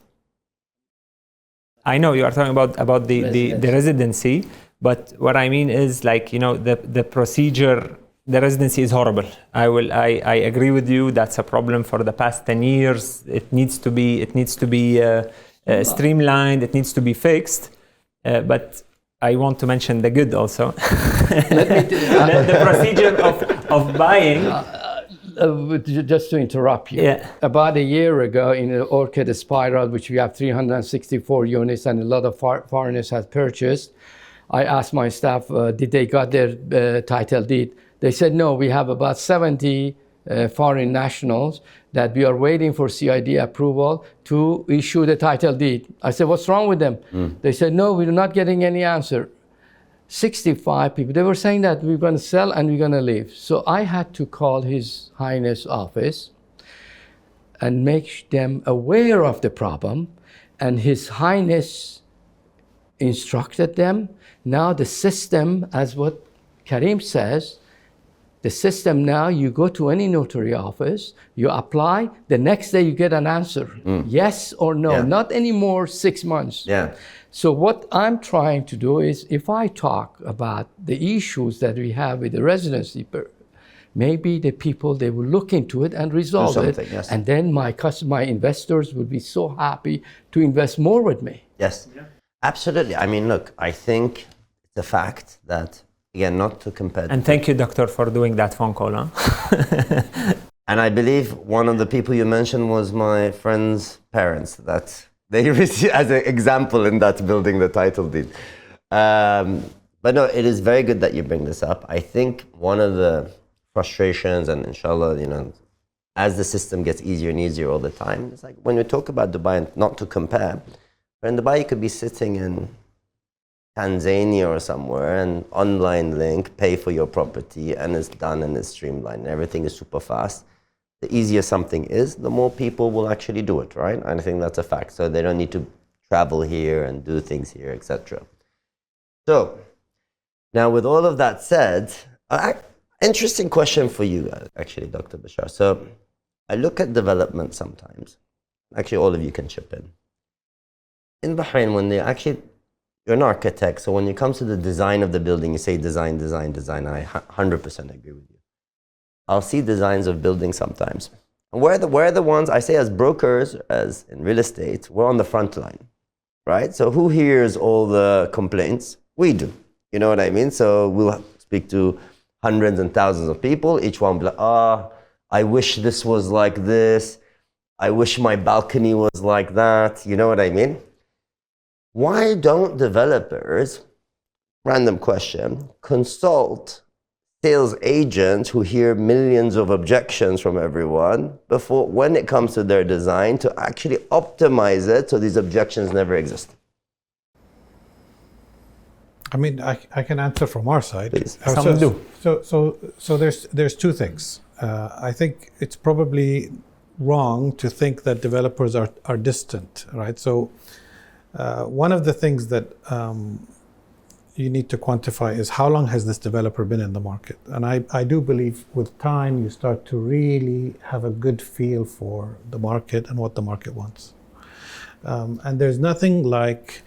I know you are talking about the residency, but what I mean is, like, you know, the procedure, the residency is horrible. I agree with you. That's a problem for the past 10 years. It needs to be streamlined. It needs to be fixed. But I want to mention the good also. the procedure of buying. Just to interrupt you, about a year ago in the Orchid Spiral, which we have 364 units and a lot of foreigners had purchased, I asked my staff, did they got their title deed? They said, no, we have about 70 foreign nationals that we are waiting for CID approval to issue the title deed. I said, what's wrong with them? They said, no, we're not getting any answer. 65 people, they were saying that we're going to sell and we're going to leave. So I had to call His Highness office and make them aware of the problem. And His Highness instructed them. Now the system, as what Karim says, the system now, you go to any notary office, you apply, the next day you get an answer, yes or no, not anymore 6 months. Yeah. So what I'm trying to do is, if I talk about the issues that we have with the residency, maybe the people, they will look into it and resolve it. Yes. And then my investors would be so happy to invest more with me. Yes, absolutely. I mean, look, I think it's a fact that, again, not to compare. And thank you, Doctor, for doing that phone call. Huh? And I believe one of the people you mentioned was my friend's parents, that they received as an example in that building the title deed. But no, it is very good that you bring this up. I think one of the frustrations, and inshallah, you know, as the system gets easier and easier all the time, it's like when we talk about Dubai, and not to compare, but in Dubai you could be sitting in Tanzania or somewhere, and online link, pay for your property, and it's done and it's streamlined. Everything is super fast. The easier something is, the more people will actually do it, right? And I think that's a fact. So they don't need to travel here and do things here, etc. So now, with all of that said, interesting question for you, actually, Dr. Bashar. So I look at development sometimes. Actually, all of you can chip in. In Bahrain, when they actually, you're an architect, so when it comes to the design of the building, you say design, design, design. I 100% agree with you. I'll see designs of buildings sometimes. And we're the ones, I say as brokers, as in real estate, we're on the front line, right? So who hears all the complaints? We do. You know what I mean? So we'll speak to hundreds and thousands of people. Each one will be like, I wish this was like this. I wish my balcony was like that. You know what I mean? Why don't developers, random question, consult sales agents who hear millions of objections from everyone before, when it comes to their design, to actually optimize it so these objections never exist? I mean, I can answer from our side. Please. Some do. So there's two things. I think it's probably wrong to think that developers are distant, right? So one of the things that you need to quantify is how long has this developer been in the market? And I do believe with time you start to really have a good feel for the market and what the market wants. And there's nothing like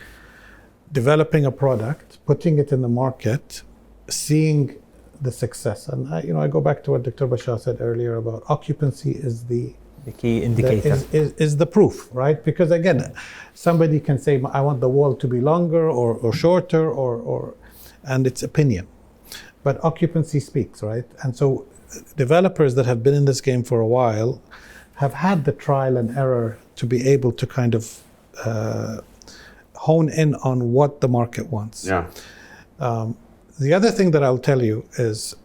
developing a product, putting it in the market, seeing the success. And I go back to what Dr. Bashar said earlier about occupancy is the key indicator. Is the proof, right? Because again, somebody can say, I want the wall to be longer or shorter, and it's opinion. But occupancy speaks, right? And so developers that have been in this game for a while have had the trial and error to be able to kind of hone in on what the market wants. Yeah. The other thing that I'll tell you is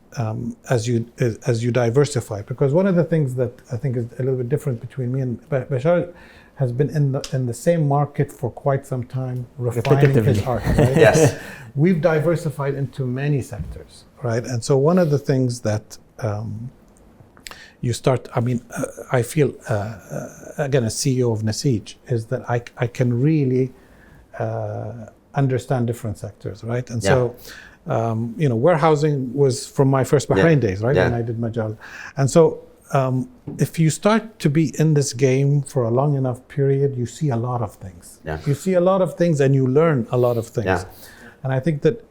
as you diversify. Because one of the things that I think is a little bit different between me and Bashar has been in the same market for quite some time, refining his art. Right? Yes. We've diversified into many sectors, right? And so one of the things that you start, I feel, again, as CEO of Nasij, is that I can really understand different sectors, right? And so, warehousing was from my first Bahrain days, right? When I did Majal. And so, if you start to be in this game for a long enough period, you see a lot of things. You see a lot of things and you learn a lot of things. And I think that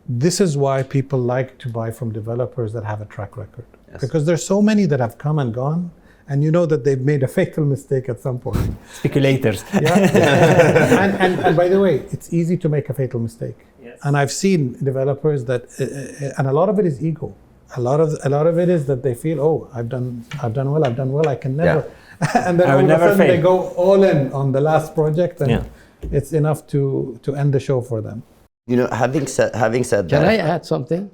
this is why people like to buy from developers that have a track record. Because there's so many that have come and gone, and you know that they've made a fatal mistake at some point. Speculators. And by the way, it's easy to make a fatal mistake. And I've seen developers that, and a lot of it is ego. A lot of it is that they feel, oh, I've done well, I can never. And then all of a sudden they go all in on the last project, and it's enough to end the show for them. Having said that, can I add something?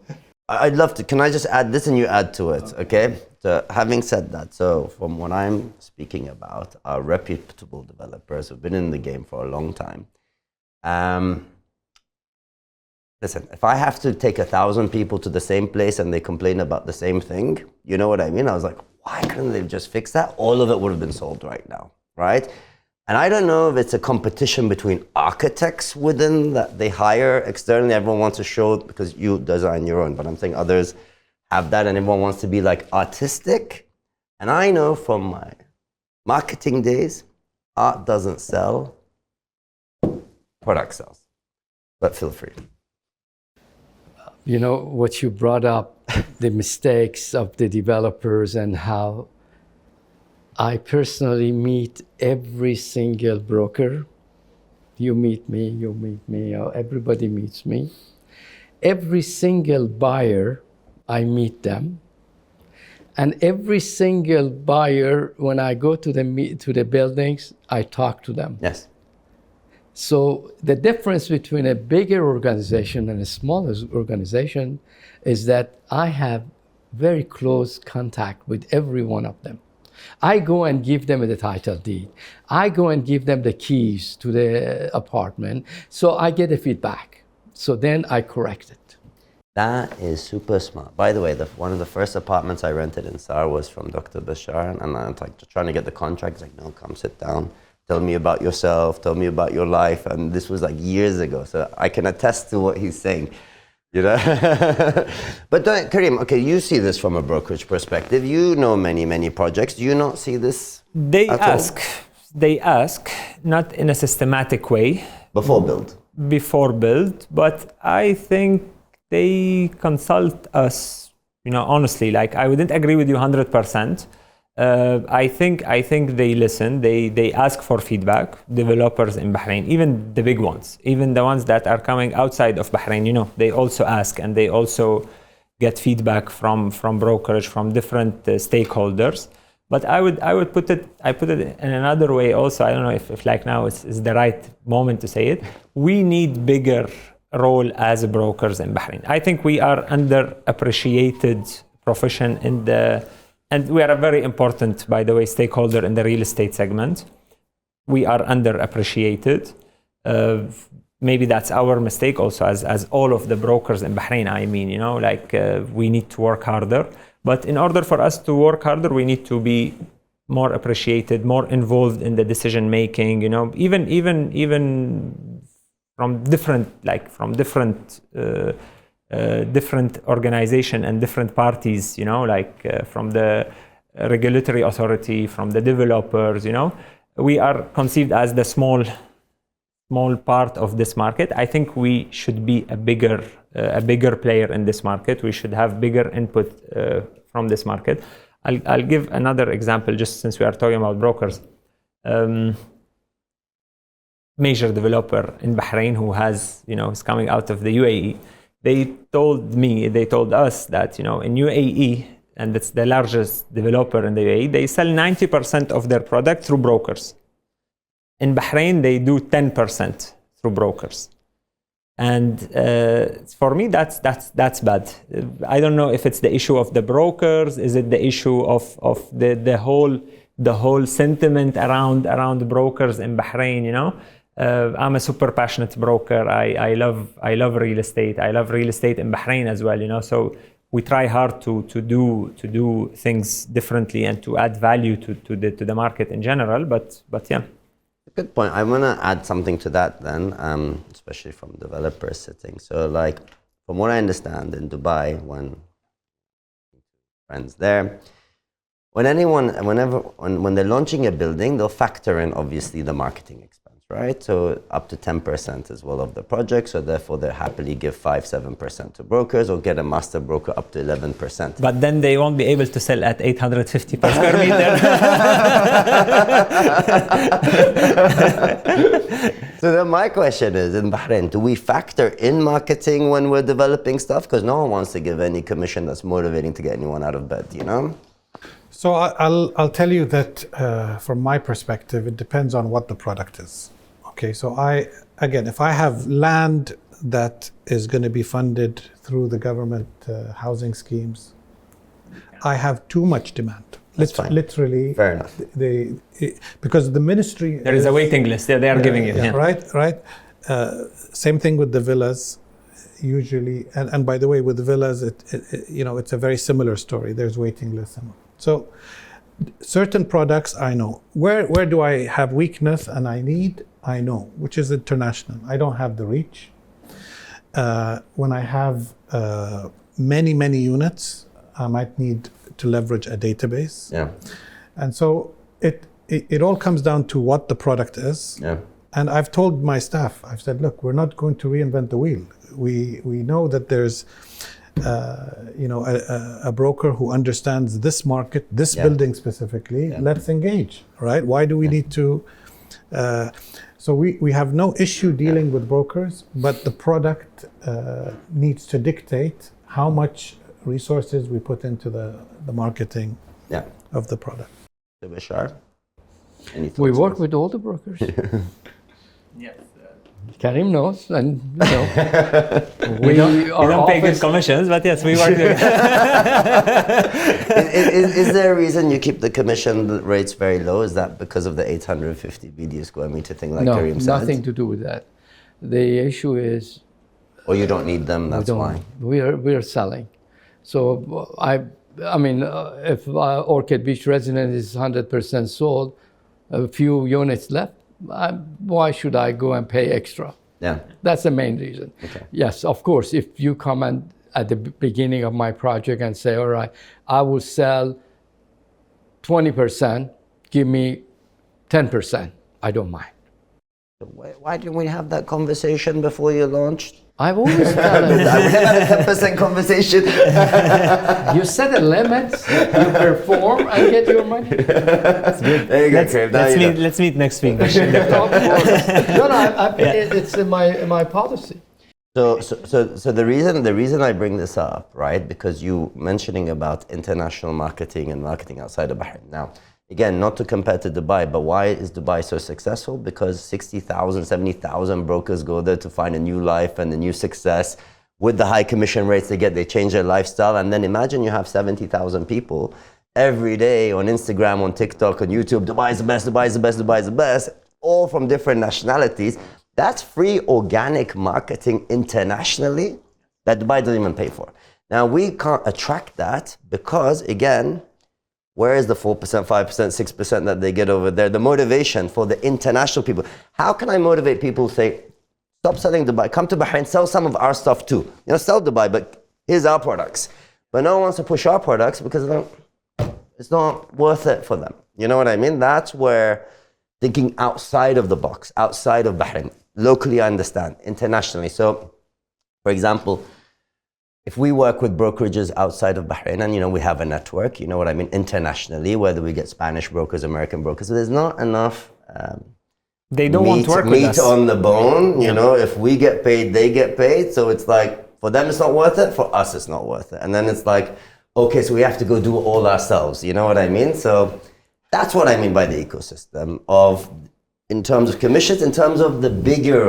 I'd love to. Can I just add this and you add to it, okay? So having said that, so from what I'm speaking about, are reputable developers who've been in the game for a long time. Listen, if I have to take 1,000 people to the same place and they complain about the same thing, you know what I mean? I was like, why couldn't they just fix that? All of it would have been sold right now, right? And I don't know if it's a competition between architects within that they hire externally. Everyone wants to show, because you design your own, but I'm saying others have that and everyone wants to be like artistic. And I know from my marketing days, art doesn't sell, product sells. But feel free. What you brought up, the mistakes of the developers and how I personally meet every single broker. You meet me, everybody meets me. Every single buyer, I meet them. And every single buyer, when I go to the buildings, I talk to them. Yes. So the difference between a bigger organization and a smaller organization is that I have very close contact with every one of them. I go and give them the title deed. I go and give them the keys to the apartment. So I get a feedback. So then I correct it. That is super smart. By the way, one of the first apartments I rented in SAR was from Dr. Bashar, and I'm like just trying to get the contract. He's like, no, come sit down. Tell me about yourself. Tell me about your life. And this was like years ago. So I can attest to what he's saying. But Karim, okay, you see this from a brokerage perspective. You know many projects. Do you not see this? They ask, not in a systematic way. Before build. But I think they consult us, honestly. Like, I wouldn't agree with you 100%. I think they listen, they ask for feedback, developers in Bahrain, even the big ones, even the ones that are coming outside of Bahrain, they also ask and they also get feedback from brokerage, from different stakeholders. But I put it in another way also. I don't know if like now is the right moment to say it. We need bigger role as brokers in Bahrain. I think we are underappreciated profession and we are a very important, by the way, stakeholder in the real estate segment. We are underappreciated. Maybe that's our mistake also as all of the brokers in Bahrain, we need to work harder. But in order for us to work harder, we need to be more appreciated, more involved in the decision making, even from different organization and different parties, from the regulatory authority, from the developers, we are conceived as the small part of this market. I think we should be a bigger player in this market. We should have bigger input from this market. I'll give another example, just since we are talking about brokers. Major developer in Bahrain who is coming out of the UAE. They told us that, in UAE, and it's the largest developer in the UAE, they sell 90% of their product through brokers. In Bahrain, they do 10% through brokers. And for me, that's bad. I don't know if it's the issue of the brokers. Is it the issue of the whole sentiment around brokers in Bahrain? You know, I'm a super passionate broker. I love real estate. I love real estate in Bahrain as well. You know, so we try hard to do things differently and to add value to the market in general. But yeah. Good point. I want to add something to that then, especially from developers sitting. So like, from what I understand in Dubai, when friends there, when they're launching a building, they'll factor in obviously the marketing expense, right? So up to 10% as well of the project. So therefore they happily give 5-7% to brokers or get a master broker up to 11%. But then they won't be able to sell at 850 per square meter. So then my question is, in Bahrain, do we factor in marketing when we're developing stuff? Because no one wants to give any commission that's motivating to get anyone out of bed, you know? So I'll tell you that from my perspective, it depends on what the product is. Okay, so if I have land that is going to be funded through the government housing schemes, I have too much demand. Literally, fair enough. Because the ministry there is a waiting list. They are giving it. Yeah. Right. Same thing with the villas. Usually, and by the way, with the villas, it's a very similar story. There's waiting lists. So certain products I know. Where do I have weakness and I know, which is international. I don't have the reach. When I have many units, I might need to leverage a database. Yeah. And so it all comes down to what the product is. Yeah. And I've told my staff, I've said, look, we're not going to reinvent the wheel. We know that there's a broker who understands this market, this building specifically. Yeah. Let's engage, right? Why do we need to? So we have no issue dealing with brokers, but the product needs to dictate how much resources we put into the marketing of the product. Bashar, we work with all the brokers. Yes. Karim knows, and we don't pay good commissions, but yes, we work with Is there a reason you keep the commission rates very low? Is that because of the 850 BD square meter thing like Karim said? No, nothing to do with that. The issue is... Or you don't need them, that's why? We are selling. So I mean, if Orchid Beach Residence is 100% sold, a few units left, why should I go and pay extra? Yeah. That's the main reason. Okay. Yes, of course, if you come at the beginning of my project and say, all right, I will sell 20%, give me 10%, I don't mind. Why didn't we have that conversation before you launched? I've always done it. We had a 10% conversation. You set a limit, you perform, and get your money. There you go, Karim. Let's meet next week. It's in my policy. So the reason I bring this up, right? Because you mentioning about international marketing and marketing outside of Bahrain. Now, again, not to compare to Dubai, but why is Dubai so successful? Because 60,000, 70,000 brokers go there to find a new life and a new success. With the high commission rates they change their lifestyle. And then imagine you have 70,000 people every day on Instagram, on TikTok, on YouTube. Dubai is the best, Dubai is the best, Dubai is the best. All from different nationalities. That's free organic marketing internationally that Dubai doesn't even pay for. Now, we can't attract that because, again, where is the 4%, 5%, 6% that they get over there? The motivation for the international people. How can I motivate people to say, stop selling Dubai, come to Bahrain, sell some of our stuff too. You know, sell Dubai, but here's our products. But no one wants to push our products because it's not worth it for them. You know what I mean? That's where thinking outside of the box, outside of Bahrain. Locally, I understand. Internationally. So, for example, if we work with brokerages outside of Bahrain, and, you know, we have a network, you know what I mean, internationally, whether we get Spanish brokers, American brokers, there's not enough they don't want to work with us. Meat on the bone, you know, if we get paid, they get paid. So it's like, for them it's not worth it, for us it's not worth it. And then it's like, okay, so we have to go do it all ourselves, you know what I mean? So that's what I mean by the ecosystem of in terms of commissions, in terms of the bigger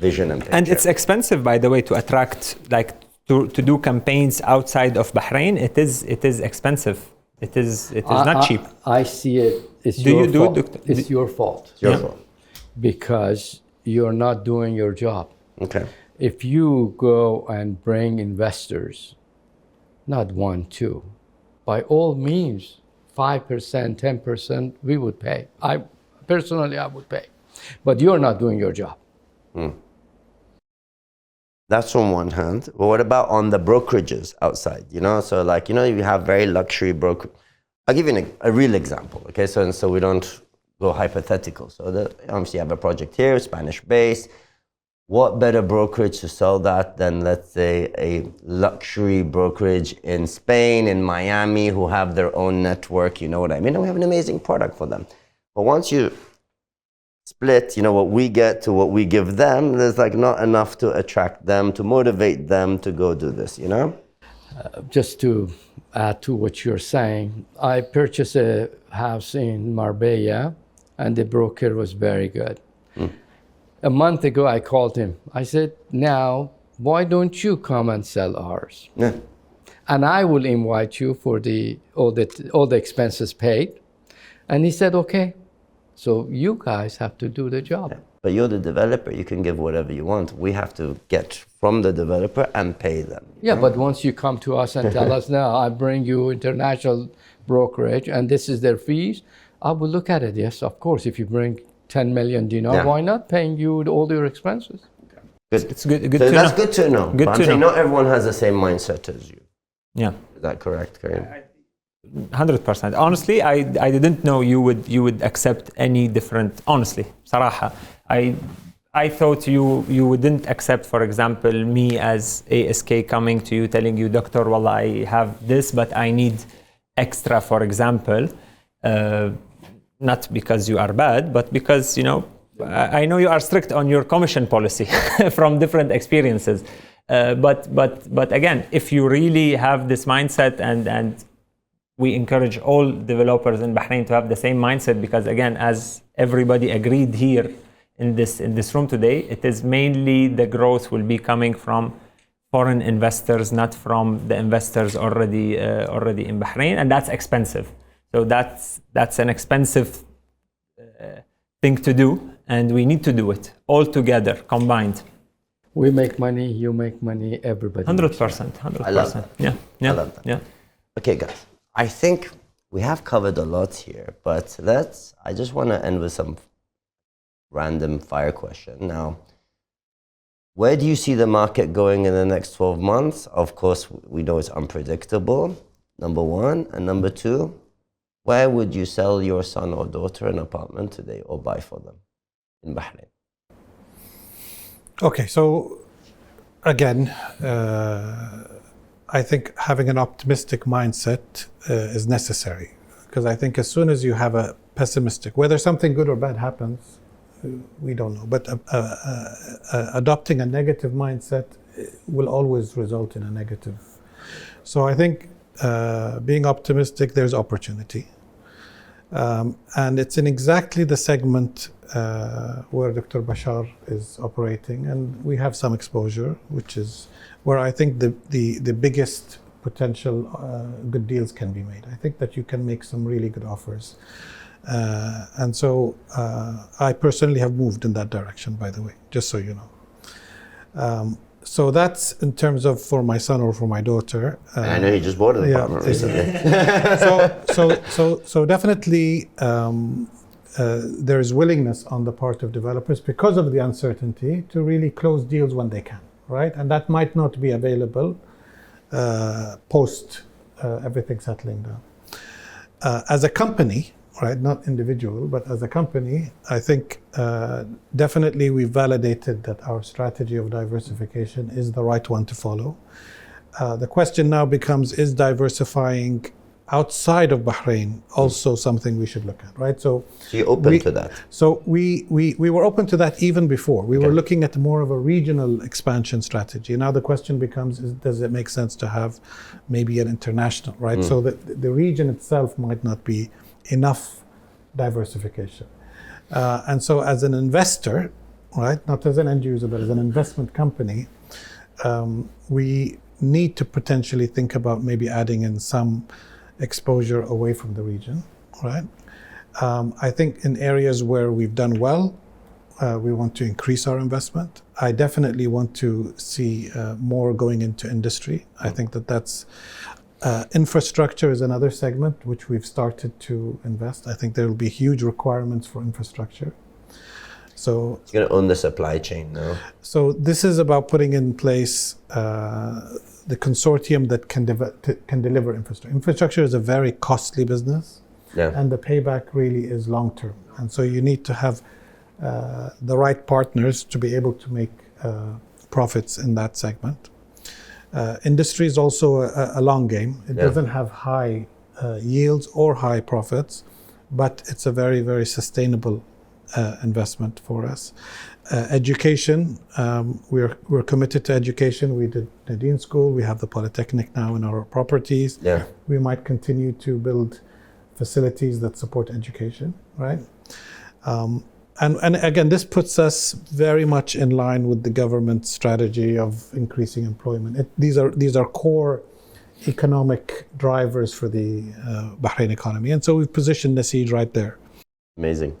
vision and picture. And it's expensive, by the way, to attract, like, to do campaigns outside of Bahrain. It is expensive. It is not cheap. I see it. It's Do your you do fault. it, Dr. It's your fault. It's your fault. Because you're not doing your job. Okay. If you go and bring investors, not 1, 2, by all means, 5%, 10%, we would pay. I would pay. But you're not doing your job. That's on one hand. But what about on the brokerages outside? You know, so like, you know, you have very luxury broker. I'll give you a real example. Okay, so we don't go hypothetical. So obviously you have a project here, Spanish base. What better brokerage to sell that than, let's say, a luxury brokerage in Spain, in Miami, who have their own network, you know what I mean? And we have an amazing product for them. But once you split, you know, what we get to what we give them, there's like not enough to attract them, to motivate them to go do this, you know? Just to add to what you're saying, I purchased a house in Marbella, and the broker was very good. A month ago, I called him. I said, now, why don't you come and sell ours? Yeah. And I will invite you for all the expenses paid. And he said, okay. So you guys have to do the job. Yeah. But you're the developer, you can give whatever you want. We have to get from the developer and pay them. Yeah, but once you come to us and tell us, now I bring you international brokerage and this is their fees, I will look at it. Yes, of course, if you bring 10 million dinar, why not paying you all your expenses? Good. It's good So to that's know. good to know. Good But I'm to saying know. not everyone has the same mindset as you. Yeah. Is that correct, Karim? 100%. Honestly, I didn't know you would accept any different. Honestly, صراحة, I thought you wouldn't accept, for example, me as ASK coming to you telling you, Doctor, wallah, I have this, but I need extra, for example. Not because you are bad, but because, you know, I know you are strict on your commission policy from different experiences. But again, if you really have this mindset, and we encourage all developers in Bahrain to have the same mindset, because again, as everybody agreed here in this room today, it is mainly the growth will be coming from foreign investors, not from the investors already in Bahrain, and that's expensive. So that's an expensive thing to do, and we need to do it all together, combined. We make money, you make money, everybody. 100%. 100%. I love that. Yeah. I love that. Yeah. Okay, guys. I think we have covered a lot here, but I just want to end with some random fire question. Now, where do you see the market going in the next 12 months? Of course, we know it's unpredictable, number one. And number two, where would you sell your son or daughter an apartment today or buy for them in Bahrain? Okay, so again, I think having an optimistic mindset is necessary, because I think as soon as you have a pessimistic, whether something good or bad happens, we don't know, but adopting a negative mindset will always result in a negative. So I think being optimistic, there's opportunity. And it's in exactly the segment where Dr. Bashar is operating, and we have some exposure, which is where I think the biggest potential good deals can be made. I think that you can make some really good offers. And so I personally have moved in that direction, by the way, just so you know. So that's in terms of for my son or for my daughter. I know you just bought an apartment recently. So definitely there is willingness on the part of developers, because of the uncertainty, to really close deals when they can, right? And that might not be available post everything settling down. As a company, right, not individual, but as a company, I think definitely we validated that our strategy of diversification is the right one to follow. The question now becomes, is diversifying outside of Bahrain also something we should look at, right? So you're open to that? So we were open to that even before. We were looking at more of a regional expansion strategy. Now the question becomes, does it make sense to have maybe an international, right? So that the region itself might not be enough diversification. And so as an investor, right, not as an end user, but as an investment company, we need to potentially think about maybe adding in some exposure away from the region, right? I think in areas where we've done well, we want to increase our investment. I definitely want to see more going into industry. I think that's infrastructure is another segment which we've started to invest. I think there will be huge requirements for infrastructure. So it's going to own the supply chain now. So this is about putting in place the consortium that can deliver infrastructure. Infrastructure is a very costly business, and the payback really is long term. And so you need to have the right partners to be able to make profits in that segment. Industry is also a long game. It doesn't have high yields or high profits, but it's a very, very sustainable investment for us. Education, we're committed to education. We did Nadine School. We have the Polytechnic now in our properties. We might continue to build facilities that support education, right? And again, this puts us very much in line with the government strategy of increasing employment. These are core economic drivers for the Bahrain economy. And so we've positioned Naseed right there. Amazing.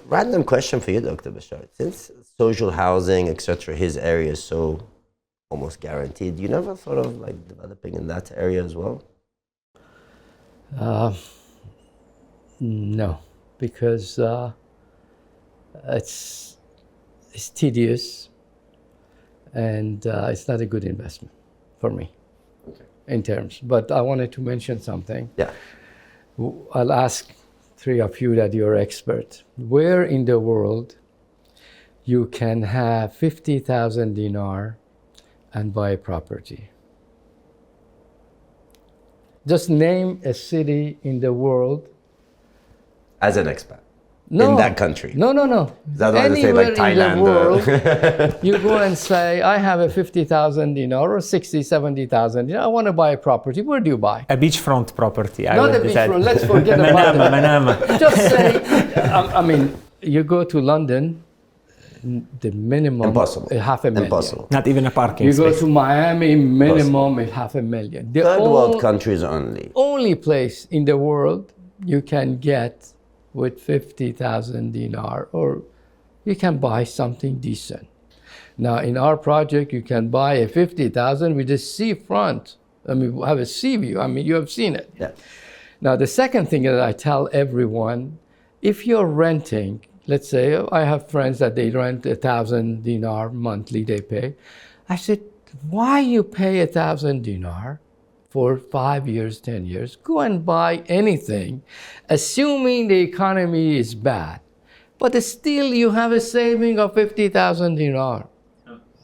Random question for you, Dr. Bashar. Since social housing, etc., his area is so almost guaranteed, you never thought of like developing in that area as well? No, because it's tedious and it's not a good investment for me in terms. But I wanted to mention something. I'll ask three of you that you're experts. Where in the world you can have 50,000 dinar and buy property? Just name a city in the world. As an expat? In that country? No. That's why they say like Thailand. In the world, you go and say, I have a 50,000 dinar or 60, 70,000 dinar. I want to buy a property. Where do you buy? A beachfront property. Not a beachfront. Let's forget about it. Manama. Just say, I mean, you go to London, the minimum Impossible. $500,000. Impossible. Not even a parking You space. go to Miami, minimum is $500,000. The Third world countries only. only place in the world you can get with 50,000 dinar, or you can buy something decent. Now, in our project, you can buy a 50,000 with a seafront. I mean, we have a sea view. I mean, you have seen it. Now, the second thing that I tell everyone, if you're renting, let's say I have friends that they rent 1,000 dinar monthly, they pay. I said, why you pay 1,000 dinar for 5 years, 10 years? Go and buy anything, assuming the economy is bad. But still you have a saving of 50,000 dinar.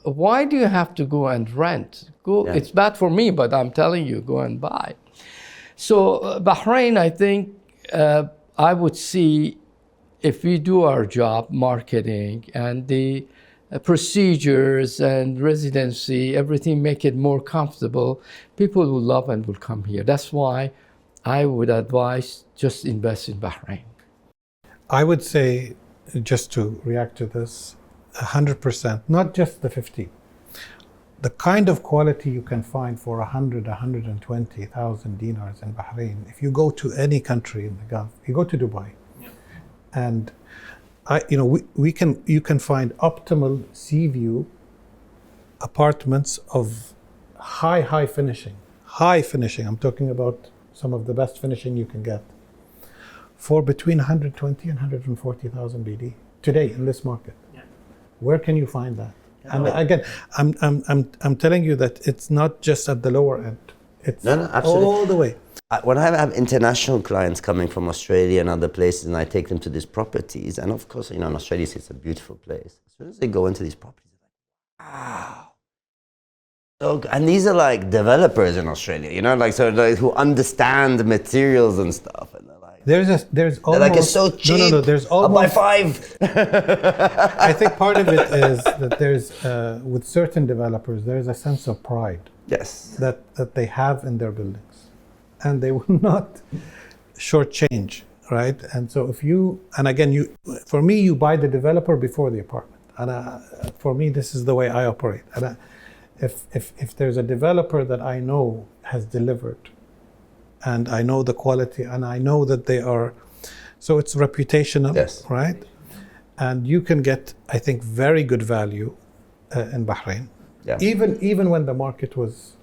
Why do you have to go and rent? It's bad for me, but I'm telling you, go and buy. So Bahrain, I think, I would see if we do our job, marketing and the procedures and residency, everything make it more comfortable, people will love and will come here. That's why I would advise just invest in Bahrain. I would say, just to react to this, 100%, not just the 50. The kind of quality you can find for 120,000 dinars in Bahrain, if you go to any country in the Gulf, you go to Dubai, and you can find optimal sea view apartments of high finishing. I'm talking about some of the best finishing you can get for between 120 and 140,000 BD today in this market. Where can you find that? And again, I'm telling you that it's not just at the lower end. It's all the way. When I have international clients coming from Australia and other places, and I take them to these properties, and of course, in Australia, it's a beautiful place. As soon as they go into these properties, they're like, wow. So, and these are like developers in Australia, who understand the materials and stuff. And they're like, there's almost, like, it's so cheap. No, there's almost, I'll buy 5. I think part of it is that there's, with certain developers, there's a sense of pride. Yes. That they have in their buildings. And they will not shortchange right? And so for me, you buy the developer before the apartment. And for me, this is the way I operate. And if there's a developer that I know has delivered, and I know the quality, and I know that they are, so it's reputational, Yes. right? And you can get, I think, very good value in Bahrain, even when the market was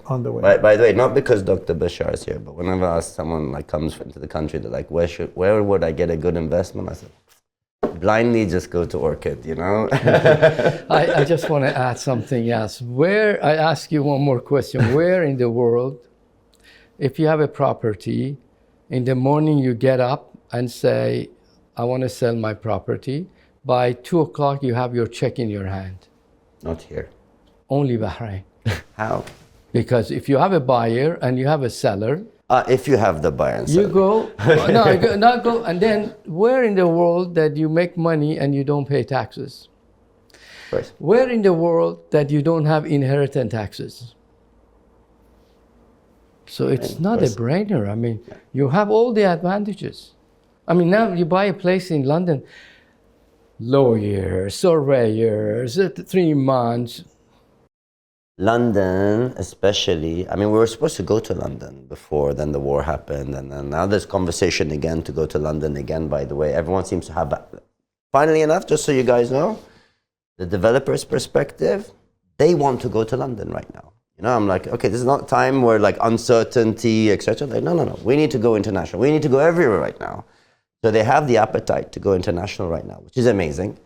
on the way. By the way, not because Dr. Bashar is here, but whenever I ask someone like comes into the country, they're like, where would I get a good investment? I said, blindly just go to Orchid, you know? I just want to add something else. I ask you one more question. Where in the world, if you have a property, in the morning you get up and say, I want to sell my property, by 2 o'clock you have your check in your hand? Not here. Only Bahrain. How? Because if you have a buyer and you have a seller, if you have the buyer and seller. you go, and then where in the world that you make money and you don't pay taxes? Right. Where in the world that you don't have inheritance taxes? So it's not a brainer. I mean, you have all the advantages. I mean, now you buy a place in London, lawyers, surveyors, 3 months. London, especially, I mean, we were supposed to go to London before, then the war happened, and then now there's conversation again to go to London again, by the way. Everyone seems to have that. Finally enough, just so you guys know, the developer's perspective, they want to go to London right now. You know, I'm like, okay, this is not time where like uncertainty, etc. Like, no, we need to go international. We need to go everywhere right now. So they have the appetite to go international right now, which is amazing.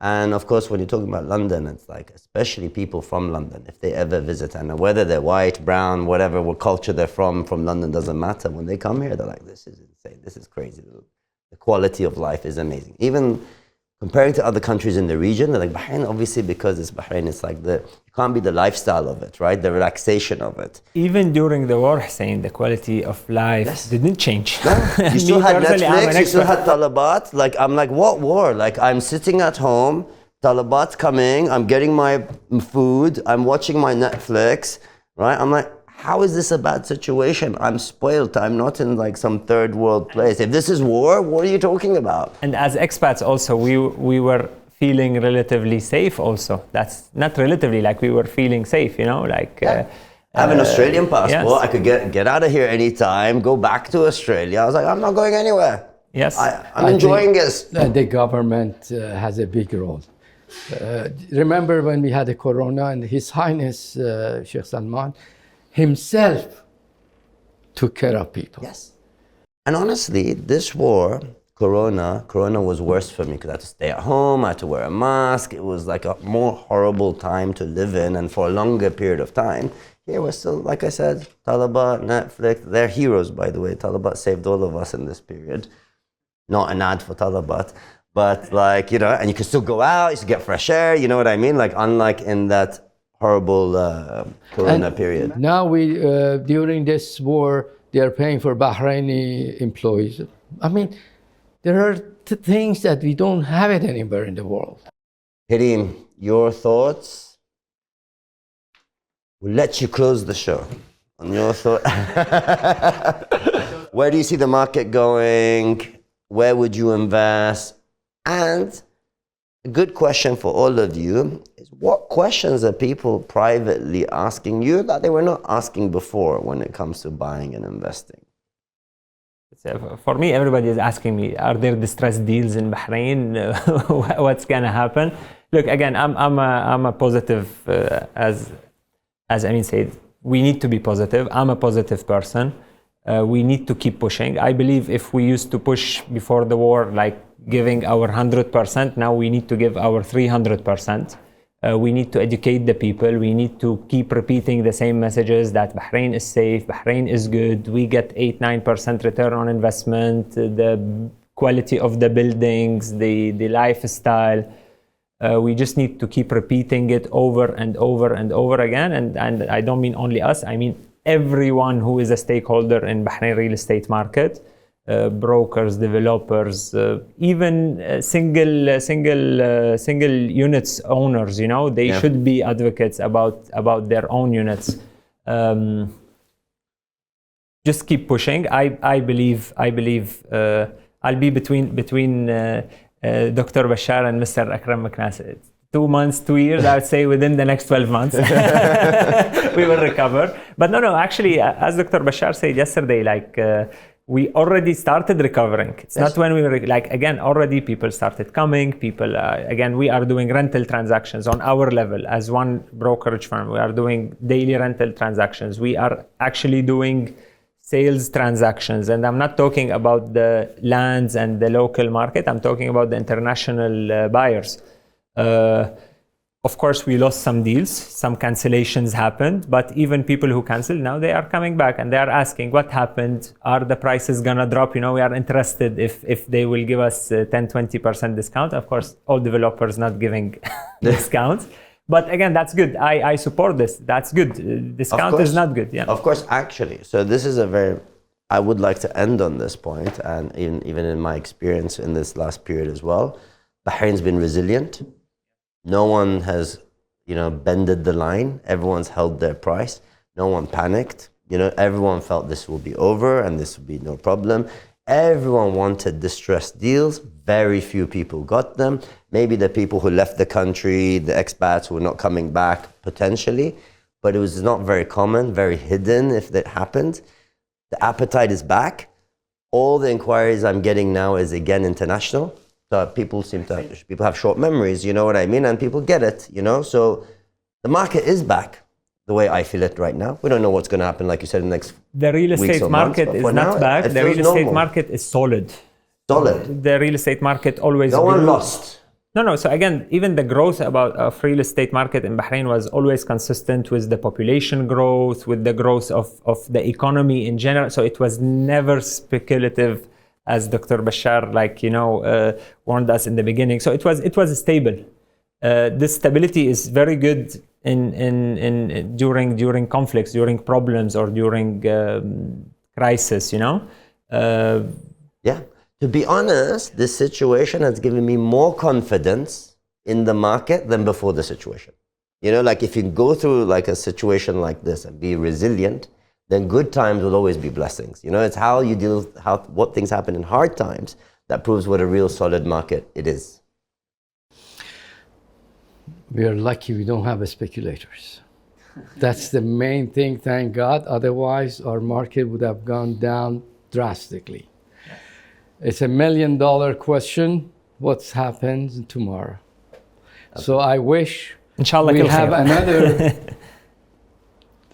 And of course, when you're talking about London, it's like, especially people from London, if they ever visit, and whether they're white, brown, whatever, what culture they're from London doesn't matter. When they come here, they're like, this is insane, this is crazy. The quality of life is amazing. Even comparing to other countries in the region, they're like, Bahrain, obviously, because it's Bahrain, it's like you can't be the lifestyle of it, right? The relaxation of it. Even during the war, Hussein, the quality of life didn't change. No, you still had Netflix, you still had Talabat. Like, I'm like, what war? Like, I'm sitting at home, Talabat's coming, I'm getting my food, I'm watching my Netflix, right? I'm like, how is this a bad situation? I'm spoiled. I'm not in like some third world place. If this is war, what are you talking about? And as expats also, we were feeling relatively safe also. That's not relatively, like we were feeling safe, you know, like... I have an Australian passport. Yes. I could get out of here anytime, go back to Australia. I was like, I'm not going anywhere. Yes. I'm enjoying this. The government has a big role. Remember when we had the corona and His Highness Sheikh Salman himself took care of people. Yes. And honestly, this war, Corona was worse for me because I had to stay at home, I had to wear a mask. It was like a more horrible time to live in, and for a longer period of time. Here we're still, like I said, Talabat, Netflix, they're heroes, by the way. Talabat saved all of us in this period. Not an ad for Talabat, but like, you know, and you can still go out, you can get fresh air, you know what I mean? Like, unlike in that horrible Corona period. Now during this war, they are paying for Bahraini employees. I mean, there are things that we don't have it anywhere in the world. Hirim, your thoughts? We'll let you close the show on your thought. Where do you see the market going? Where would you invest? And a good question for all of you is, what questions are people privately asking you that they were not asking before when it comes to buying and investing? For me, everybody is asking me, are there distressed deals in Bahrain? What's going to happen? Look, again, I'm a positive, as Amin said, we need to be positive. I'm a positive person. We need to keep pushing. I believe if we used to push before the war, like giving our 100%, now we need to give our 300%. We need to educate the people. We need to keep repeating the same messages that Bahrain is safe, Bahrain is good. We get 8-9% return on investment, the quality of the buildings, the lifestyle. We just need to keep repeating it over and over and over again. And I don't mean only us, I mean everyone who is a stakeholder in Bahrain real estate market. Brokers, developers, even single units owners, you know, they should be advocates about their own units. just keep pushing. I believe I'll be between Dr. Bashar and Mr. Akram Maknas. 2 months, 2 years, I would say within the next 12 months, we will recover. But no, actually, as Dr. Bashar said yesterday, we already started recovering. It's not when we were, again, already people started coming. People, again, we are doing rental transactions on our level as one brokerage firm. We are doing daily rental transactions. We are actually doing sales transactions. And I'm not talking about the lands and the local market. I'm talking about the international buyers. Of course, we lost some deals, some cancellations happened, but even people who canceled, now they are coming back and they are asking what happened. Are the prices gonna drop? We are interested if they will give us 10-20% discount. Of course, all developers not giving discounts. But again, that's good. I support this. That's good. Discount is not good. Yeah. Of course, actually. So this is I would like to end on this point, and even in my experience in this last period as well, Bahrain's been resilient. No one has, bended the line. Everyone's held their price. No one panicked. Everyone felt this will be over and this will be no problem. Everyone wanted distressed deals. Very few people got them. Maybe the people who left the country, the expats who were not coming back, potentially. But it was not very common, very hidden if that happened. The appetite is back. All the inquiries I'm getting now is again international. So people have short memories, you know what I mean? And people get it, So the market is back the way I feel it right now. We don't know what's going to happen, like you said, in the next The real estate market is not back. The real estate market is solid. The real estate market always No one lost. No. So again, even the growth of real estate market in Bahrain was always consistent with the population growth, with the growth of the economy in general. So it was never speculative, as Dr. Bashar, warned us in the beginning. So it was stable. This stability is very good during conflicts, during problems, or during crisis. Yeah. To be honest, this situation has given me more confidence in the market than before the situation. If you go through a situation like this and be resilient, then good times will always be blessings. It's how you deal with what things happen in hard times that proves what a real solid market it is. We are lucky we don't have speculators. That's the main thing, thank God. Otherwise, our market would have gone down drastically. It's $1 million question. What happens tomorrow? Okay. So I wish Inshallah we have another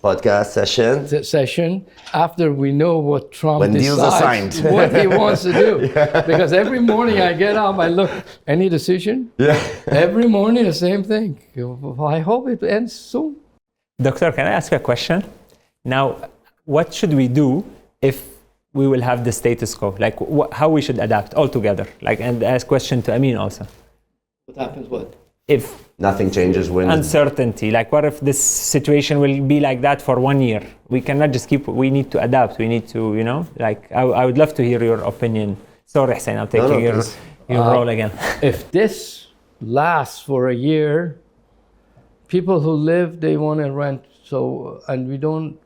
podcast session after we know what Trump when deals are signed, what he wants to do. Yeah. Because every morning I get up, I look, any decision? Yeah. Every morning the same thing. I hope it ends soon. Doctor, can I ask you a question? Now, what should we do if we will have the status quo? How we should adapt altogether? And ask question to Amin also. What happens what? If nothing changes, when uncertainty, what if this situation will be like that for 1 year? We cannot just we need to adapt. We need to, I would love to hear your opinion. Sorry, Hussein, I'm taking your role again. If this lasts for a year, people who live, they want to rent. So, and we don't,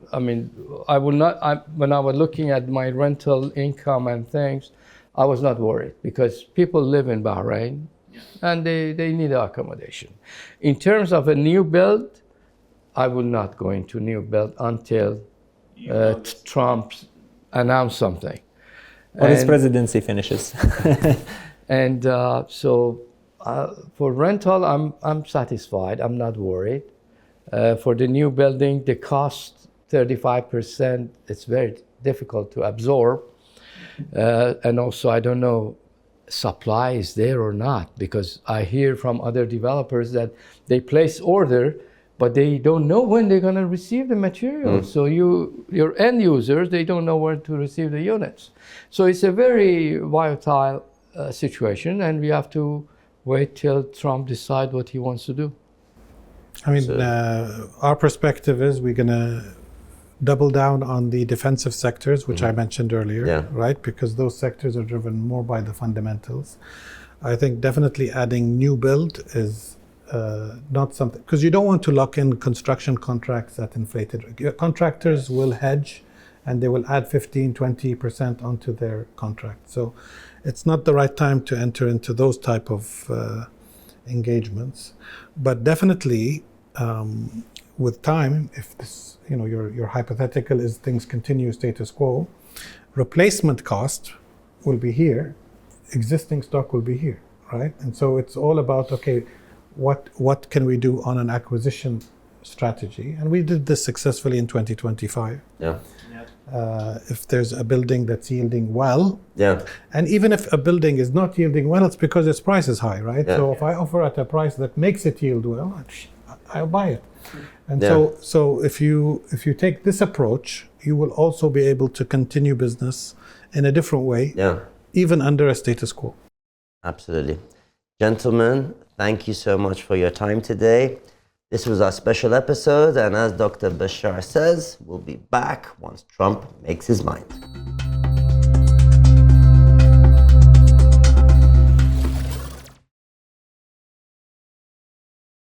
I will not, when I was looking at my rental income and things, I was not worried because people live in Bahrain. And they need accommodation. In terms of a new build, I will not go into new build until Trump announce something. Or his presidency finishes. And so for rental, I'm satisfied. I'm not worried. For the new building, the cost 35%. It's very difficult to absorb. And also, I don't know. Supply is there or not, because I hear from other developers that they place order, but they don't know when they're going to receive the material. So your end users, they don't know when to receive the units. So it's a very volatile situation, and we have to wait till Trump decide what he wants to do. Our perspective is we're going to double down on the defensive sectors, which I mentioned earlier, right? Because those sectors are driven more by the fundamentals. I think definitely adding new build is not something, because you don't want to lock in construction contracts at inflated. Contractors will hedge and they will add 15-20% onto their contract. So it's not the right time to enter into those type of engagements. But definitely, with time, if this, your hypothetical is things continue status quo, replacement cost will be here, existing stock will be here, right? And so it's all about, okay, what can we do on an acquisition strategy? And we did this successfully in 2025. Yeah. If there's a building that's yielding well, Yeah. and even if a building is not yielding well, it's because its price is high, right? Yeah. So if I offer at a price that makes it yield well, I'll buy it. And Yeah. so if you take this approach, you will also be able to continue business in a different way, Yeah. even under a status quo. Absolutely. Gentlemen, thank you so much for your time today. This was our special episode, and as Dr. Bashar says, we'll be back once Trump makes his mind.